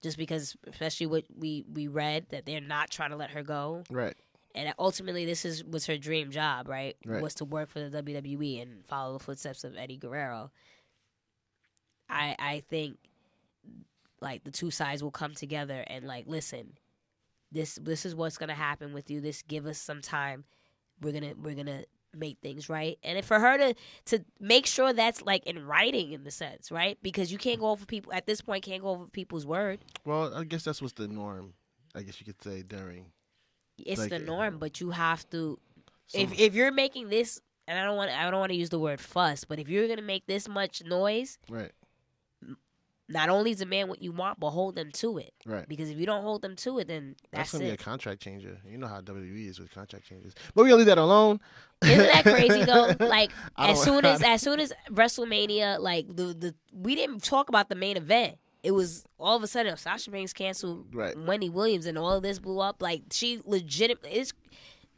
Just because, especially what we read that they're not trying to let her go,
right?
And ultimately, was her dream job, right? Was to work for the WWE and follow the footsteps of Eddie Guerrero. I think like the two sides will come together and like, listen, this is what's gonna happen with you. Give us some time. We're gonna make things right. And for her to make sure that's like in writing in the sense, right? Because you can't go over people at this point. Can't go over people's word.
Well, I guess that's what's the norm. I guess you could say during.
It's like, the norm, but you have to. If you're making this, and I don't want to use the word fuss, but if you're gonna make this much noise,
right?
Not only demand what you want, but hold them to it.
Right.
Because if you don't hold them to it, then that's
gonna
it.
Be a contract changer. You know how WWE is with contract changes. But we're gonna leave that alone.
Isn't that crazy though? Like as soon as WrestleMania, like we didn't talk about the main event. It was all of a sudden Sasha Banks canceled Wendy Williams and all of this blew up. Like she legitimately is.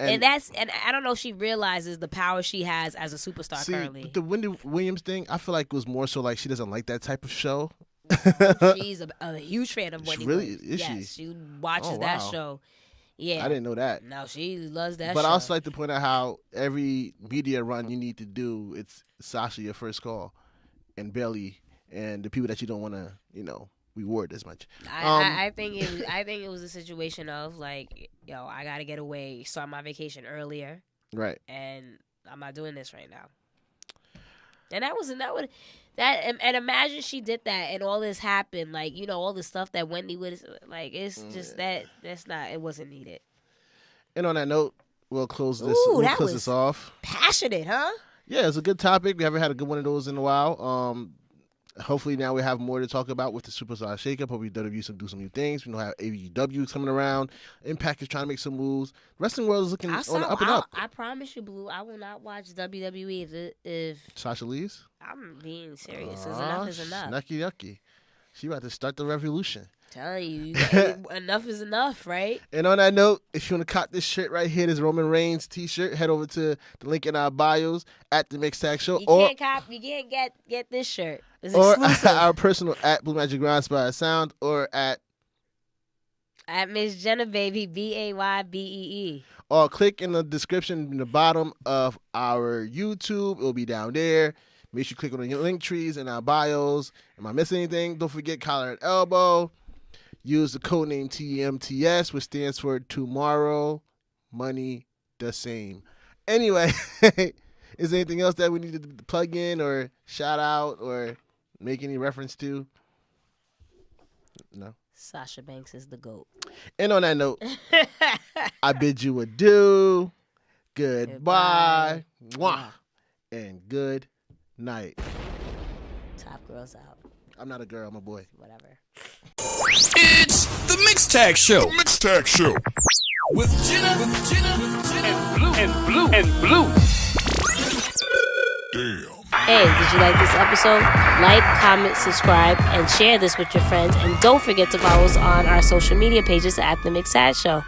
And I don't know if she realizes the power she has as a superstar currently.
The Wendy Williams thing, I feel like was more so like she doesn't like that type of show.
She's a huge fan of Wendy Williams.
Is she?
Yes, she watches that show. Yeah.
I didn't know that.
No, she loves that show.
But I also like to point out how every media run you need to do, it's Sasha your first call and Bayley and the people that you don't want to, reward as much.
I think it was a situation of like, yo, I got to get away, start my vacation earlier.
Right.
And I'm not doing this right now. And and imagine she did that and all this happened, like, all the stuff that Wendy would, like, it's just it wasn't needed.
And on that note, we'll close this this off.
Passionate, huh?
Yeah, it's a good topic. We haven't had a good one of those in a while. Hopefully now we have more to talk about with the Superstar Shakeup. Hopefully WWE do some new things. We know how AEW is coming around. Impact is trying to make some moves. The wrestling world is looking on the up and up.
I promise you, Blue, I will not watch WWE if
Sasha leaves.
I'm being serious. Enough is enough.
Snucky yucky. She about to start the revolution.
Telling you, enough is enough, right?
And on that note, if you want to cop this shirt right here, this Roman Reigns t-shirt, head over to the link in our bios at the Mixed Tag Show.
You can't get this shirt. It's
or
exclusive.
Our personal at Blue Magic Grind Spire Sound or at
Miss Jenna Baby BAYBEE.
Or click in the description in the bottom of our YouTube. It'll be down there. Make sure you click on the link trees in our bios. Am I missing anything? Don't forget Collar and Elbow. Use the code name TMTS, which stands for Tomorrow Money the Same. Anyway, is there anything else that we need to plug in or shout out or make any reference to? No.
Sasha Banks is the GOAT.
And on that note, I bid you adieu. Goodbye. Mwah. And good night.
Top girls out.
I'm not a girl, I'm a boy.
Whatever.
It's the Mixtag Show. The Mixtag Show. With Jenna and Blue. Damn.
Hey, did you like this episode? Like, comment, subscribe, and share this with your friends. And don't forget to follow us on our social media pages at The Mixtag Show.